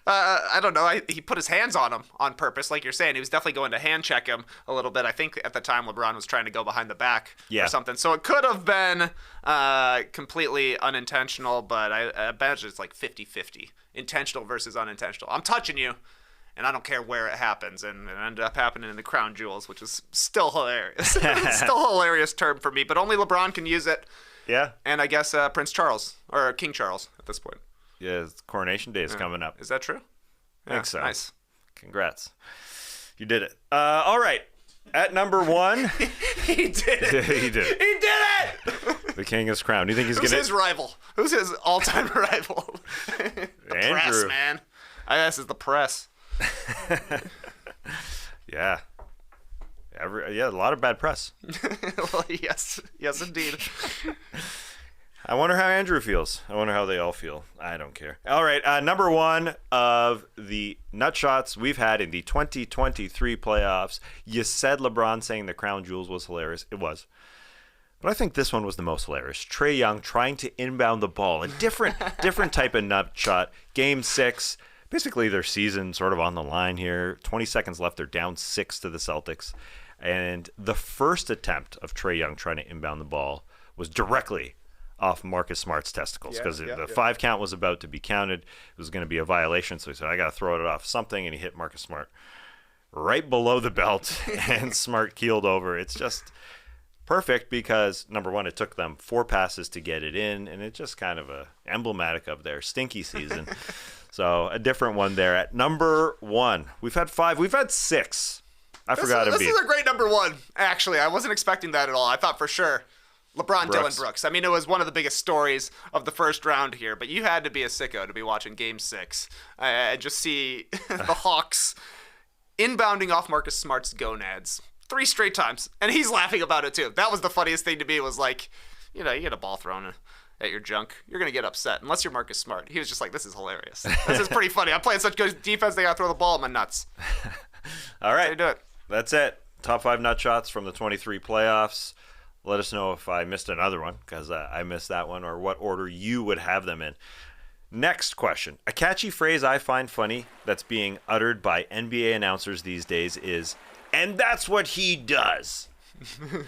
I don't know. He put his hands on him on purpose, like you're saying. He was definitely going to hand check him a little bit. I think at the time LeBron was trying to go behind the back or something. So it could have been completely unintentional, but I bet it's like 50-50. Intentional versus unintentional. I'm touching you, and I don't care where it happens. And it ended up happening in the crown jewels, which is still hilarious. Still a hilarious term for me, but only LeBron can use it. Yeah. And I guess Prince Charles, or King Charles at this point. Yeah, Coronation Day is coming up. Is that true? I think so. Nice. Congrats. You did it. All right. At number 1. He did it. He did it. He did it. The king is crowned. Do you think he's Who's going his rival? Who's his all-time rival? The press, Andrew. man. I guess it's the press. Yeah. A lot of bad press. Well, yes, indeed. I wonder how Andrew feels. I wonder how they all feel. I don't care. All right, number 1 of the nut shots we've had in the 2023 playoffs. You said LeBron saying the crown jewels was hilarious. It was. But I think this one was the most hilarious. Trae Young trying to inbound the ball. A different type of nut shot. Game 6. Basically, their season sort of on the line here. 20 seconds left. They're down 6 to the Celtics. And the first attempt of Trae Young trying to inbound the ball was directly off Marcus Smart's testicles, because the 5 count was about to be counted. It was going to be a violation, so he said, I got to throw it off something, and he hit Marcus Smart right below the belt, and Smart keeled over. It's just perfect because, number 1, it took them 4 passes to get it in, and it's just kind of emblematic of their stinky season. So a different one there. At number 1, we've had 5. We've had 6. I forgot Embiid. This is a great number 1, actually. I wasn't expecting that at all. I thought for sure LeBron Dylan Brooks. I mean, it was one of the biggest stories of the first round here, but you had to be a sicko to be watching Game 6 and just see the Hawks inbounding off Marcus Smart's gonads 3 straight times, and he's laughing about it too. That was the funniest thing to me, was like, you get a ball thrown at your junk, you're going to get upset, unless you're Marcus Smart. He was just like, this is hilarious. This is pretty funny. I'm playing such good defense, they got to throw the ball at my nuts. All right. That's how you do it. That's it. Top 5 nut shots from the 23 playoffs. Let us know if I missed another one, because I missed that one, or what order you would have them in. Next question. A catchy phrase I find funny that's being uttered by NBA announcers these days is, and that's what he does,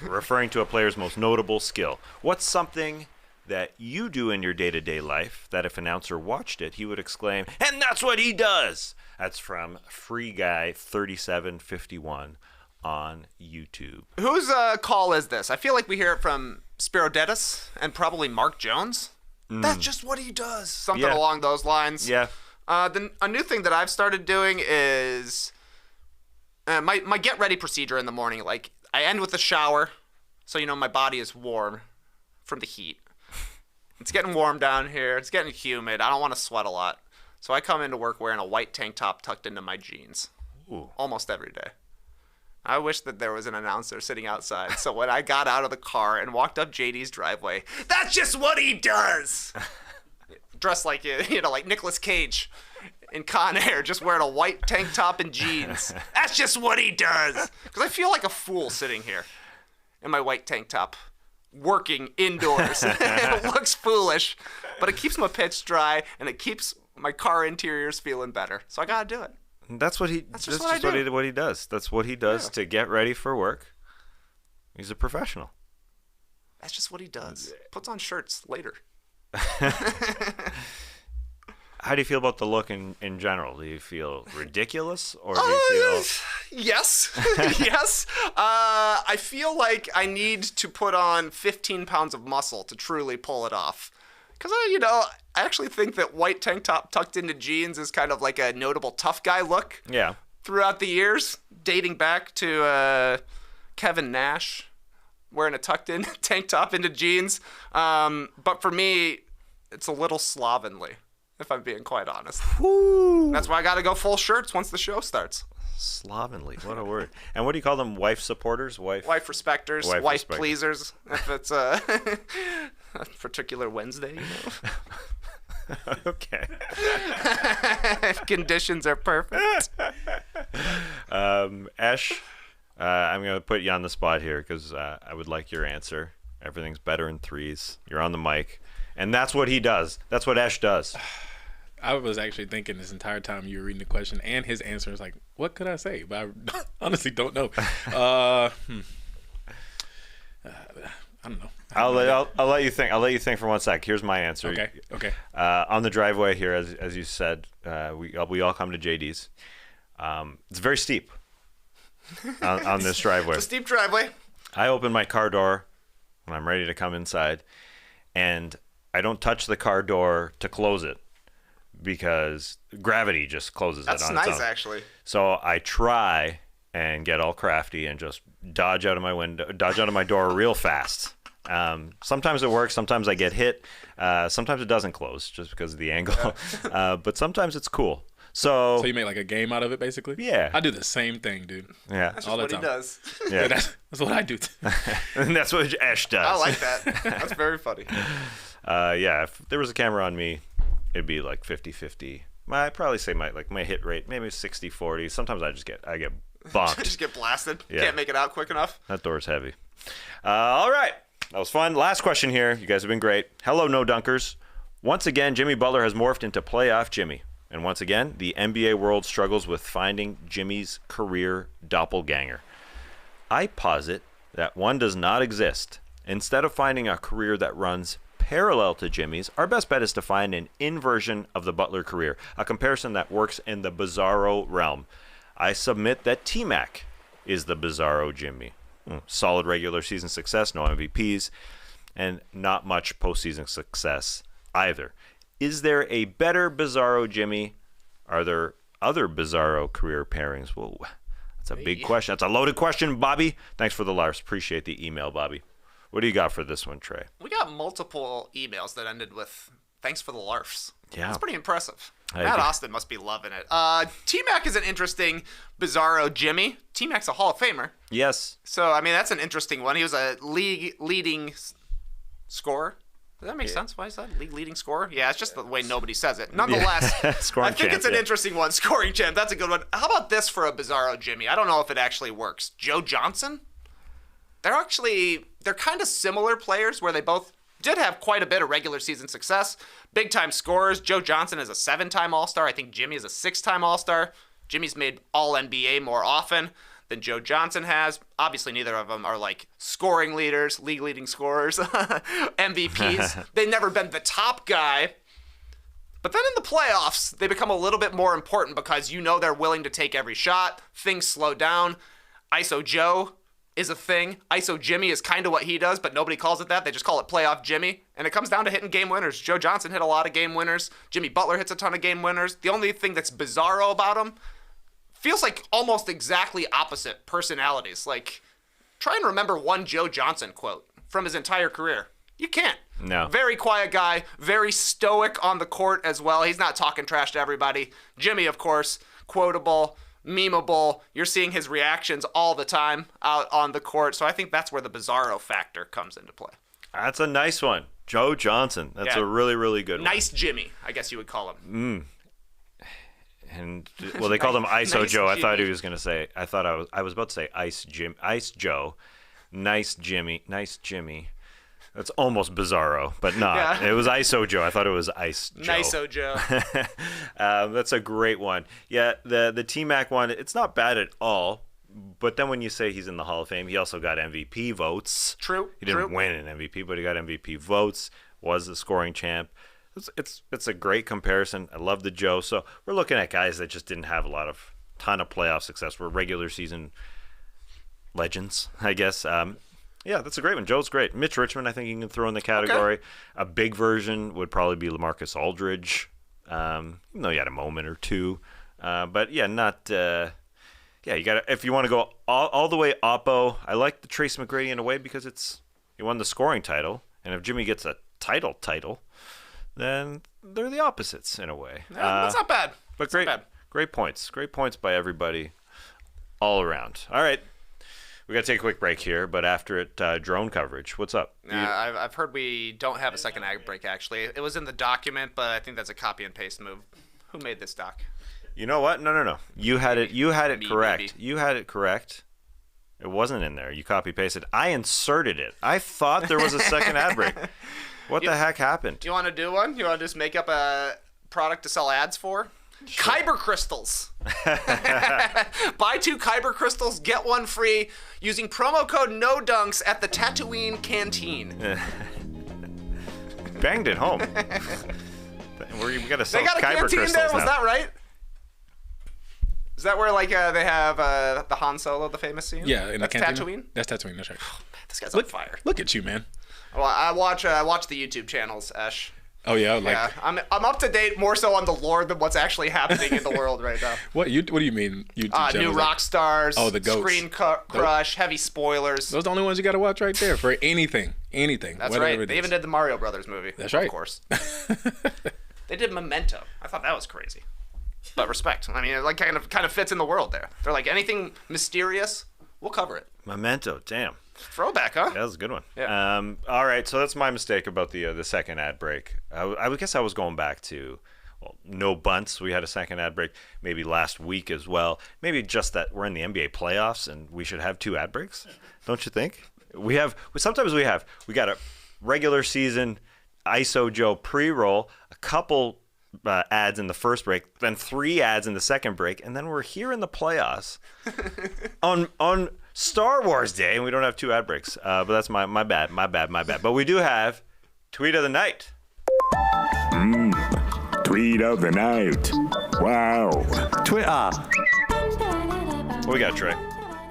referring to a player's most notable skill. What's something that you do in your day-to-day life that if an announcer watched it, he would exclaim, and that's what he does? That's from Free Guy 3751 on YouTube. Whose call is this? I feel like we hear it from Spirodettis and probably Mark Jones. That's just what he does. Something along those lines. Yeah. Then a new thing that I've started doing is my get ready procedure in the morning. Like, I end with a shower, so my body is warm from the heat. It's getting warm down here. It's getting humid. I don't want to sweat a lot. So I come into work wearing a white tank top tucked into my jeans. Ooh. Almost every day. I wish that there was an announcer sitting outside. So when I got out of the car and walked up JD's driveway, that's just what he does. Dressed like, like Nicolas Cage in Con Air, just wearing a white tank top and jeans. That's just what he does. Because I feel like a fool sitting here in my white tank top, working indoors. It looks foolish, but it keeps my pitch dry and it keeps my car interiors feeling better. So I gotta do it. That's what he. That's just what he does. That's what he does to get ready for work. He's a professional. That's just what he does. Puts on shirts later. How do you feel about the look in general? Do you feel ridiculous, or do you feel? Yes, yes. I feel like I need to put on 15 pounds of muscle to truly pull it off. Because, I actually think that white tank top tucked into jeans is kind of like a notable tough guy look. Yeah. Throughout the years, dating back to Kevin Nash wearing a tucked in tank top into jeans. But for me, it's a little slovenly, if I'm being quite honest. Woo. That's why I got to go full shirts once the show starts. Slovenly, what a word. And what do you call them? Wife supporters? Wife respecters, wife pleasers, if it's a particular Wednesday, Okay. If conditions are perfect. Ash, I'm going to put you on the spot here because I would like your answer. Everything's better in threes. You're on the mic. And that's what he does. That's what Ash does. I was actually thinking this entire time you were reading the question and his answer is like, what could I say? But I honestly don't know. I don't know. I'll let you think. I'll let you think for 1 sec. Here's my answer. Okay. On the driveway here, as you said, we all come to JD's. It's very steep on this driveway. It's a steep driveway. I open my car door when I'm ready to come inside, and I don't touch the car door to close it because gravity just closes it on its own. That's nice, actually. So I try and get all crafty and just dodge out of my door real fast. Sometimes it works. Sometimes I get hit. Sometimes it doesn't close just because of the angle. But sometimes it's cool. So you make like a game out of it, basically? Yeah. I do the same thing, dude. Yeah. That's just what he does. Yeah. That's what I do. And that's what Ash does. I like that. That's very funny. Yeah, if there was a camera on me, it'd be like 50-50. I'd probably say my hit rate, maybe 60-40. Sometimes I get bonked. Just get blasted. Yeah. Can't make it out quick enough. That door's heavy. All right. That was fun. Last question here. You guys have been great. Hello, No Dunkers. Once again, Jimmy Butler has morphed into playoff Jimmy. And once again, the NBA world struggles with finding Jimmy's career doppelganger. I posit that one does not exist. Instead of finding a career that runs parallel to Jimmy's, our best bet is to find an inversion of the Butler career, a comparison that works in the Bizarro realm. I submit that T-Mac is the Bizarro Jimmy. Solid regular season success, no MVPs, and not much postseason success either. Is there a better Bizarro Jimmy? Are there other Bizarro career pairings? Whoa, that's a big question. That's a loaded question, Bobby. Thanks for the laughs. Appreciate the email, Bobby. What do you got for this one, Trey? We got multiple emails that ended with "thanks for the larfs." Yeah, that's pretty impressive. Matt Austin must be loving it. T-Mac is an interesting Bizarro Jimmy. T-Mac's a Hall of Famer. Yes. So I mean that's an interesting one. He was a league leading scorer. Does that make sense? Why is that league leading scorer? Yeah, it's just the way nobody says it. Nonetheless, Scoring I think champ, it's an interesting one. Scoring champ. That's a good one. How about this for a Bizarro Jimmy? I don't know if it actually works. Joe Johnson. They're kind of similar players where they both did have quite a bit of regular season success. Big time scorers. Joe Johnson is a 7-time All-Star. I think Jimmy is a 6-time All-Star. Jimmy's made All-NBA more often than Joe Johnson has. Obviously, neither of them are like scoring leaders, league leading scorers, MVPs. They've never been the top guy. But then in the playoffs, they become a little bit more important because they're willing to take every shot. Things slow down. ISO Joe is a thing. ISO Jimmy is kind of what he does, but nobody calls it that. They just call it playoff Jimmy. And it comes down to hitting game winners. Joe Johnson hit a lot of game winners. Jimmy Butler hits a ton of game winners. The only thing that's bizarro about him feels like almost exactly opposite personalities. Like, try and remember one Joe Johnson quote from his entire career. You can't. No. Very quiet guy, very stoic on the court as well. He's not talking trash to everybody. Jimmy, of course, quotable, memeable. You're seeing his reactions all the time out on the court. So I think that's where the bizarro factor comes into play. That's a nice one. Joe Johnson. That's Yeah. a really, really good one. Nice Jimmy, I guess you would call him. And well, they called him ISO Nice Joe. I thought he Jimmy. was going to say. I was about to say Ice Joe. Nice Jimmy. That's almost bizarro, but not. Yeah. It was ISO Joe. I thought it was Ice Joe. Nice Joe. That's a great one. Yeah, the T-Mac one, it's not bad at all. But then when you say he's in the Hall of Fame, he also got MVP votes. True. He didn't win an MVP, but he got MVP votes, was the scoring champ. It's a great comparison. I love the Joe. So we're looking at guys that just didn't have a ton of playoff success. We're regular season legends, I guess. Yeah, that's a great one. Joe's great. Mitch Richmond, I think you can throw in the category. Okay. A big version would probably be LaMarcus Aldridge, even though he had a moment or two. But yeah, not. Yeah, you got to. If you want to go all the way oppo, I like the Trace McGrady in a way because he won the scoring title, and if Jimmy gets a title, then they're the opposites in a way. Yeah, that's not bad. But That's great points by everybody, all around. All right. We got to take a quick break here, but after it, drone coverage. What's up? I've heard we don't have a second ad break, actually. It was in the document, but I think that's a copy and paste move. Who made this doc? You know what? No. You had it correct. Maybe. You had it correct. It wasn't in there. You copy pasted. I inserted it. I thought there was a second ad break. What the heck happened? Do you want to do one? You want to just make up a product to sell ads for? Sure. Kyber crystals. Buy 2 kyber crystals, get 1 free using promo code NODUNKS at the Tatooine Canteen. Banged it home. We got to sell they got a kyber canteen crystals there? Was now. that right? Is that where they have the Han Solo, the famous scene? Yeah, in that's the canteen. Tatooine. That's Tatooine. That's right. This guy's on fire. Look at you, man. Well, I watch the YouTube channels, Ash. Oh yeah, I'm up to date more so on the lore than what's actually happening in the world right now. What do you mean? YouTube New channels? rock stars. Oh, the goats. Screen crush. Heavy spoilers. Those are the only ones you got to watch right there for anything. That's right. They even did the Mario Brothers movie. That's right. Of course. They did Memento. I thought that was crazy. But respect. I mean, it like kind of fits in the world there. They're like anything mysterious, we'll cover it. Memento. Damn. Throwback, huh? That was a good one. Yeah. All right, so that's my mistake about the second ad break. I guess I was going back to, no bunts. We had a second ad break maybe last week as well. Maybe just that we're in the NBA playoffs and we should have 2 ad breaks. Don't you think? Sometimes we got a regular season ISO Joe pre-roll, a couple ads in the first break, then 3 ads in the second break, and then we're here in the playoffs on Star Wars Day, and we don't have 2 ad breaks. But that's my bad. But we do have Tweet of the Night. Tweet of the Night. Wow. Twitter. What we got, Trey?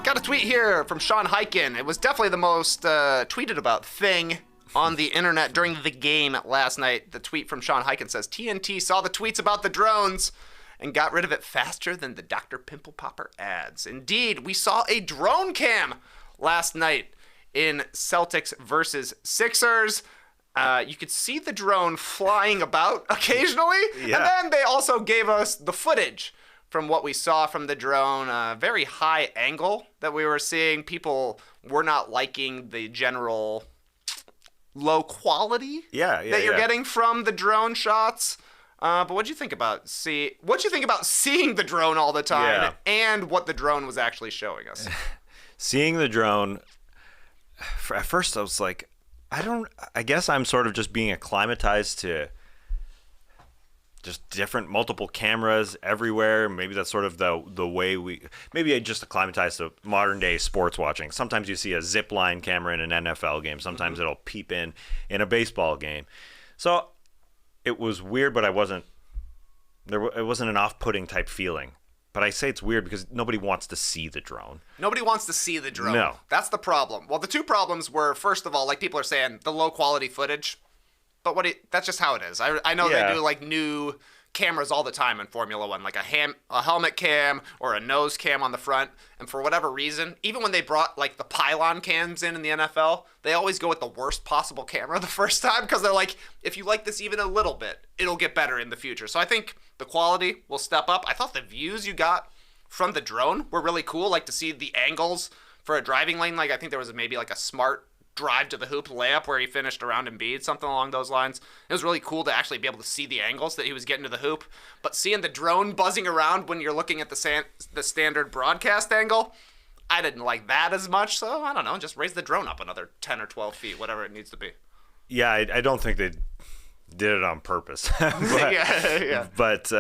Got a tweet here from Sean Hyken. It was definitely the most tweeted about thing on the internet during the game last night. The tweet from Sean Hyken says, TNT saw the tweets about the drones and got rid of it faster than the Dr. Pimple Popper ads. Indeed, we saw a drone cam last night in Celtics versus Sixers. You could see the drone flying about occasionally. Yeah. And then they also gave us the footage from what we saw from the drone. A very high angle that we were seeing. People were not liking the general low quality that you're getting from the drone shots. But what'd you think about seeing the drone all the time and what the drone was actually showing us? Seeing the drone, at first I was like, I guess I'm sort of just being acclimatized to just different multiple cameras everywhere. Maybe that's sort of the way maybe I just acclimatized to modern day sports watching. Sometimes you see a zip line camera in an NFL game. Sometimes it'll peep in a baseball game. So it was weird, but it wasn't an off-putting type feeling But I say it's weird because nobody wants to see the drone. Nobody wants to see the drone. No. That's the problem. Well, the two problems were, first of all, like people are saying, the low quality footage. But that's just how it is. I know Yeah. they do like new cameras all the time in Formula One, like a helmet cam or a nose cam on the front. And for whatever reason, even when they brought like the pylon cams in the NFL, they always go with the worst possible camera the first time because they're like, if you like this even a little bit, it'll get better in the future. So I think the quality will step up. I thought the views you got from the drone were really cool, like to see the angles for a driving lane. Like I think there was maybe like a smart drive to the hoop layup where he finished around Embiid, something along those lines. It was really cool to actually be able to see the angles that he was getting to the hoop. But seeing the drone buzzing around when you're looking at the standard broadcast angle, I didn't like that as much. So I don't know, just raise the drone up another 10 or 12 feet, whatever it needs to be. Yeah, I don't think they did it on purpose. Yeah. But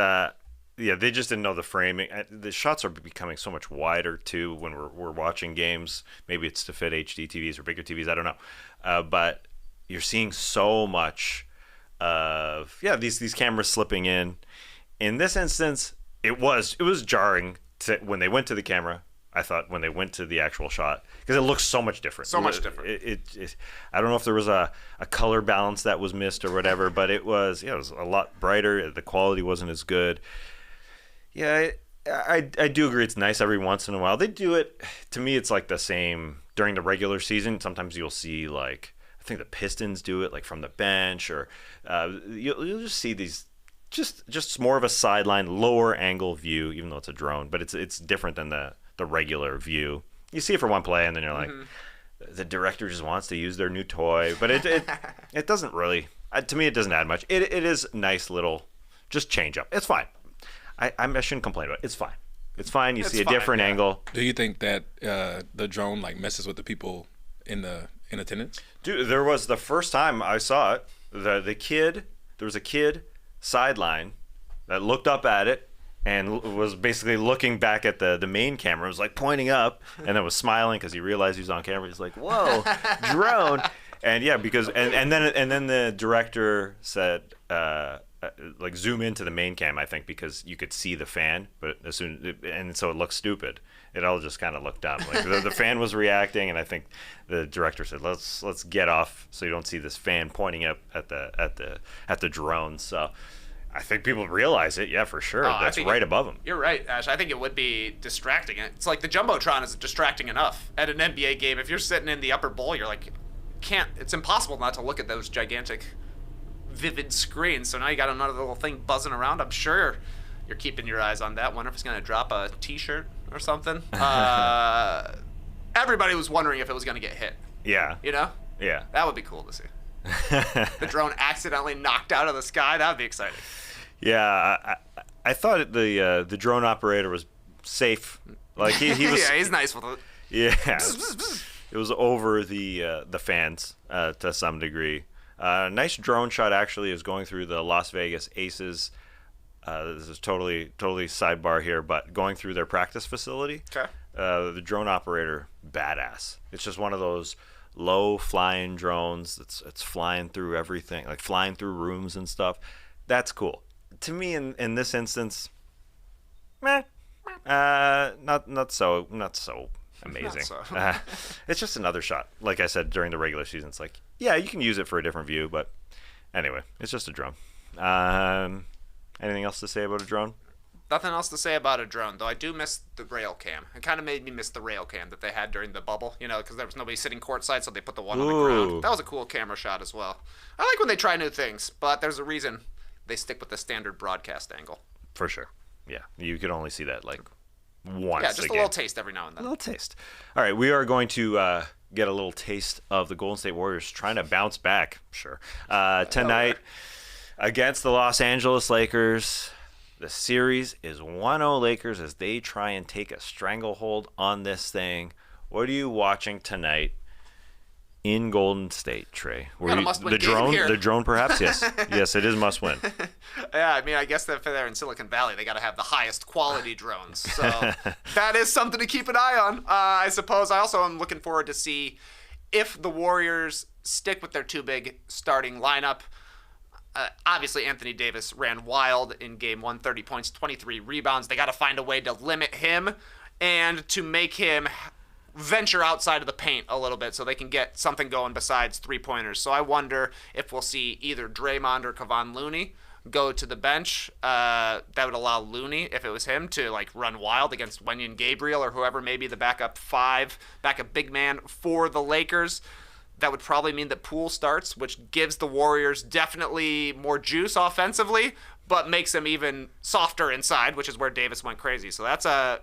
yeah, they just didn't know the framing. The shots are becoming so much wider too when we're watching games. Maybe it's to fit HD TVs or bigger TVs. I don't know. But you're seeing so much of these cameras slipping in. In this instance, it was jarring when they went to the camera. I thought when they went to the actual shot because it looks so much different. So much different. I don't know if there was a color balance that was missed or whatever, but it was a lot brighter. The quality wasn't as good. Yeah, I do agree. It's nice every once in a while. They do it. To me, it's like the same during the regular season. Sometimes you'll see like I think the Pistons do it like from the bench, or you'll just see these just more of a sideline, lower angle view, even though it's a drone. But it's different than the regular view. You see it for one play, and then you're like, the director just wants to use their new toy. But it doesn't really. To me, it doesn't add much. It is nice little just change up. It's fine. I shouldn't complain about it. It's fine. It's fine. You see a different angle. Do you think that the drone like messes with the people in attendance? Dude, there was the first time I saw it. There was a kid sideline that looked up at it and was basically looking back at the main camera. It was like pointing up and then was smiling because he realized he was on camera. He's like, "Whoa, drone!" And yeah, because and then the director said. Like zoom into the main cam, I think, because you could see the fan, but and so it looked stupid. It all just kind of looked dumb. Like the fan was reacting, and I think the director said, "Let's get off so you don't see this fan pointing up at the drone." So I think people realize it, for sure. That's right above them. You're right, Ash. I think it would be distracting. It's like the Jumbotron isn't distracting enough at an NBA game. If you're sitting in the upper bowl, you're like, it's impossible not to look at those gigantic vivid screen. So now you got another little thing buzzing around. I'm sure you're keeping your eyes on that. Wonder if it's going to drop a t-shirt or something. Everybody was wondering if it was going to get hit. Yeah. You know? Yeah. That would be cool to see. The drone accidentally knocked out of the sky. That would be exciting. Yeah, I thought the drone operator was safe. Like he was. Yeah, he's nice with it. Yeah. It was over the fans to some degree. Nice drone shot actually is going through the Las Vegas Aces. This is totally sidebar here, but going through their practice facility. Okay. The drone operator, badass. It's just one of those low flying drones. It's flying through everything, like flying through rooms and stuff. That's cool. To me, in this instance, not so amazing. It's just another shot. Like I said during the regular season, it's like, yeah, you can use it for a different view, but anyway, it's just a drone. Anything else to say about a drone? Nothing else to say about a drone, though I do miss the rail cam. It kind of made me miss the rail cam that they had during the bubble, because there was nobody sitting courtside, so they put the one on the ground. That was a cool camera shot as well. I like when they try new things, but there's a reason they stick with the standard broadcast angle. For sure. Yeah, you could only see that like once. Yeah, just a little taste every now and then. A little taste. All right, we are going to get a little taste of the Golden State Warriors trying to bounce back. Sure. Tonight against the Los Angeles Lakers. The series is 1-0 Lakers as they try and take a stranglehold on this thing. What are you watching tonight in Golden State, Trey? The drone, perhaps? Yes. Yes, it is must win. Yeah, I mean, I guess that if they're in Silicon Valley, they got to have the highest quality drones. So that is something to keep an eye on, I suppose. I also am looking forward to see if the Warriors stick with their too big starting lineup. Obviously, Anthony Davis ran wild in game 1, 30 points, 23 rebounds. They got to find a way to limit him and to make him venture outside of the paint a little bit so they can get something going besides three-pointers. So I wonder if we'll see either Draymond or Kevon Looney go to the bench. That would allow Looney, if it was him, to like run wild against Wenyen Gabriel or whoever may be the backup big man for the Lakers. That would probably mean that Poole starts, which gives the Warriors definitely more juice offensively, but makes them even softer inside, which is where Davis went crazy. So that's a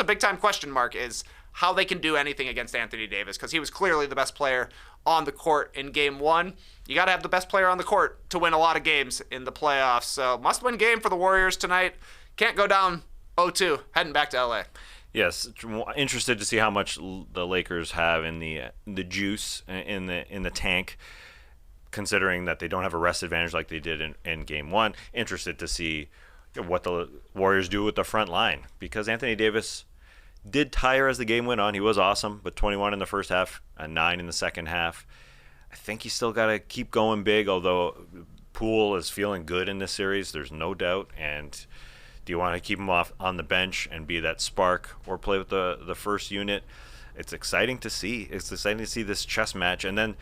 big time question mark, is how they can do anything against Anthony Davis, because he was clearly the best player on the court in game 1. You got to have the best player on the court to win a lot of games in the playoffs. So must-win game for the Warriors tonight. Can't go down 0-2, heading back to LA. Yes, interested to see how much the Lakers have in the juice in the tank, considering that they don't have a rest advantage like they did in game 1. Interested to see what the Warriors do with the front line, because Anthony Davis did tire as the game went on. He was awesome, but 21 in the first half, 9 in the second half. I think he's still got to keep going big, although Poole is feeling good in this series, there's no doubt. And do you want to keep him off on the bench and be that spark, or play with the first unit? It's exciting to see. It's exciting to see this chess match. And then,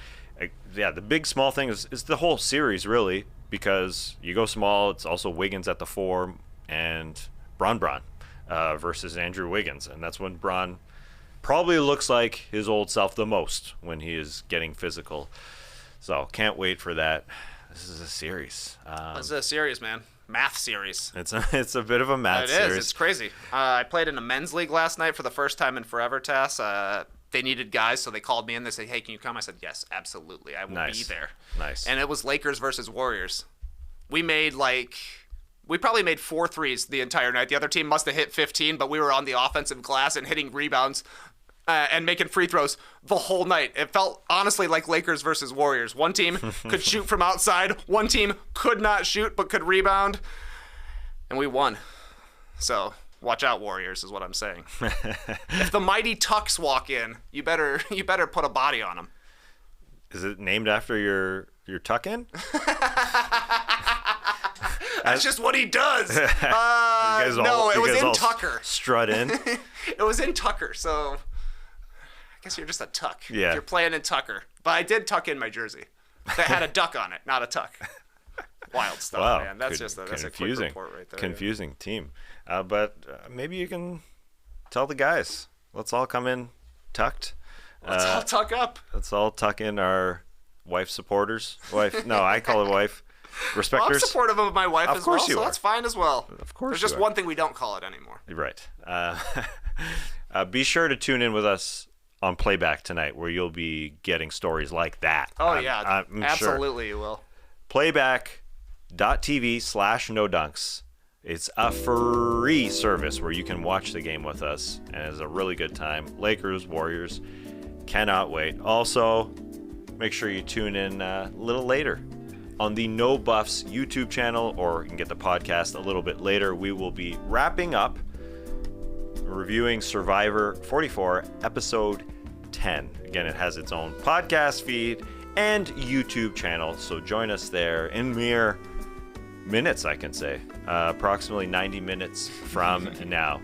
the big small thing is the whole series, really, because you go small, it's also Wiggins at the 4 and Bron versus Andrew Wiggins. And that's when Bron probably looks like his old self the most, when he is getting physical. So can't wait for that. This is a series. This is a series, man. Math series. It's a bit of a math series. It is. It's crazy. I played in a men's league last night for the first time in forever, Tas. They needed guys, so they called me in. They said, hey, can you come? I said, yes, absolutely. I will be there. Nice. And it was Lakers versus Warriors. We probably made 4 threes the entire night. The other team must have hit 15, but we were on the offensive glass and hitting rebounds and making free throws the whole night. It felt honestly like Lakers versus Warriors. One team could shoot from outside. One team could not shoot but could rebound. And we won. So watch out, Warriors, is what I'm saying. If the mighty Tucks walk in, you better put a body on them. Is it named after your tuck-in? That's just what he does. No, it was in Tucker. Strut in. It was in Tucker, so I guess you're just a tuck. Yeah. If you're playing in Tucker. But I did tuck in my jersey. That had a duck on it, not a tuck. Wild stuff, wow. man. That's a quick report right there. Confusing team. But maybe you can tell the guys. Let's all come in tucked. Let's all tuck up. Let's all tuck in our wife supporters. No, I call it wife. Respecters. Well, I'm supportive of my wife as well, so are. That's fine as well. Of course. There's just one thing we don't call it anymore. Right. Be sure to tune in with us on Playback tonight, where you'll be getting stories like that. Oh, yeah. I'm Absolutely sure. You will. Playback.tv/NoDunks. It's a free service where you can watch the game with us, and it's a really good time. Lakers, Warriors, cannot wait. Also, make sure you tune in a little later on the No Buffs YouTube channel, or you can get the podcast a little bit later. We will be wrapping up reviewing Survivor 44, episode 10. Again, it has its own podcast feed and YouTube channel, so join us there in mere minutes, I can say. Approximately 90 minutes from now.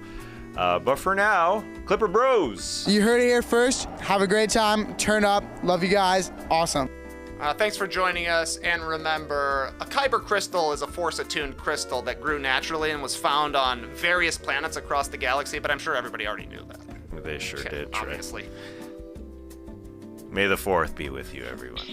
But for now, Clipper Bros. You heard it here first. Have a great time. Turn up. Love you guys. Awesome. Thanks for joining us, and remember, a kyber crystal is a force-attuned crystal that grew naturally and was found on various planets across the galaxy, but I'm sure everybody already knew that. They sure did, Trey. Obviously. May the 4th be with you, everyone.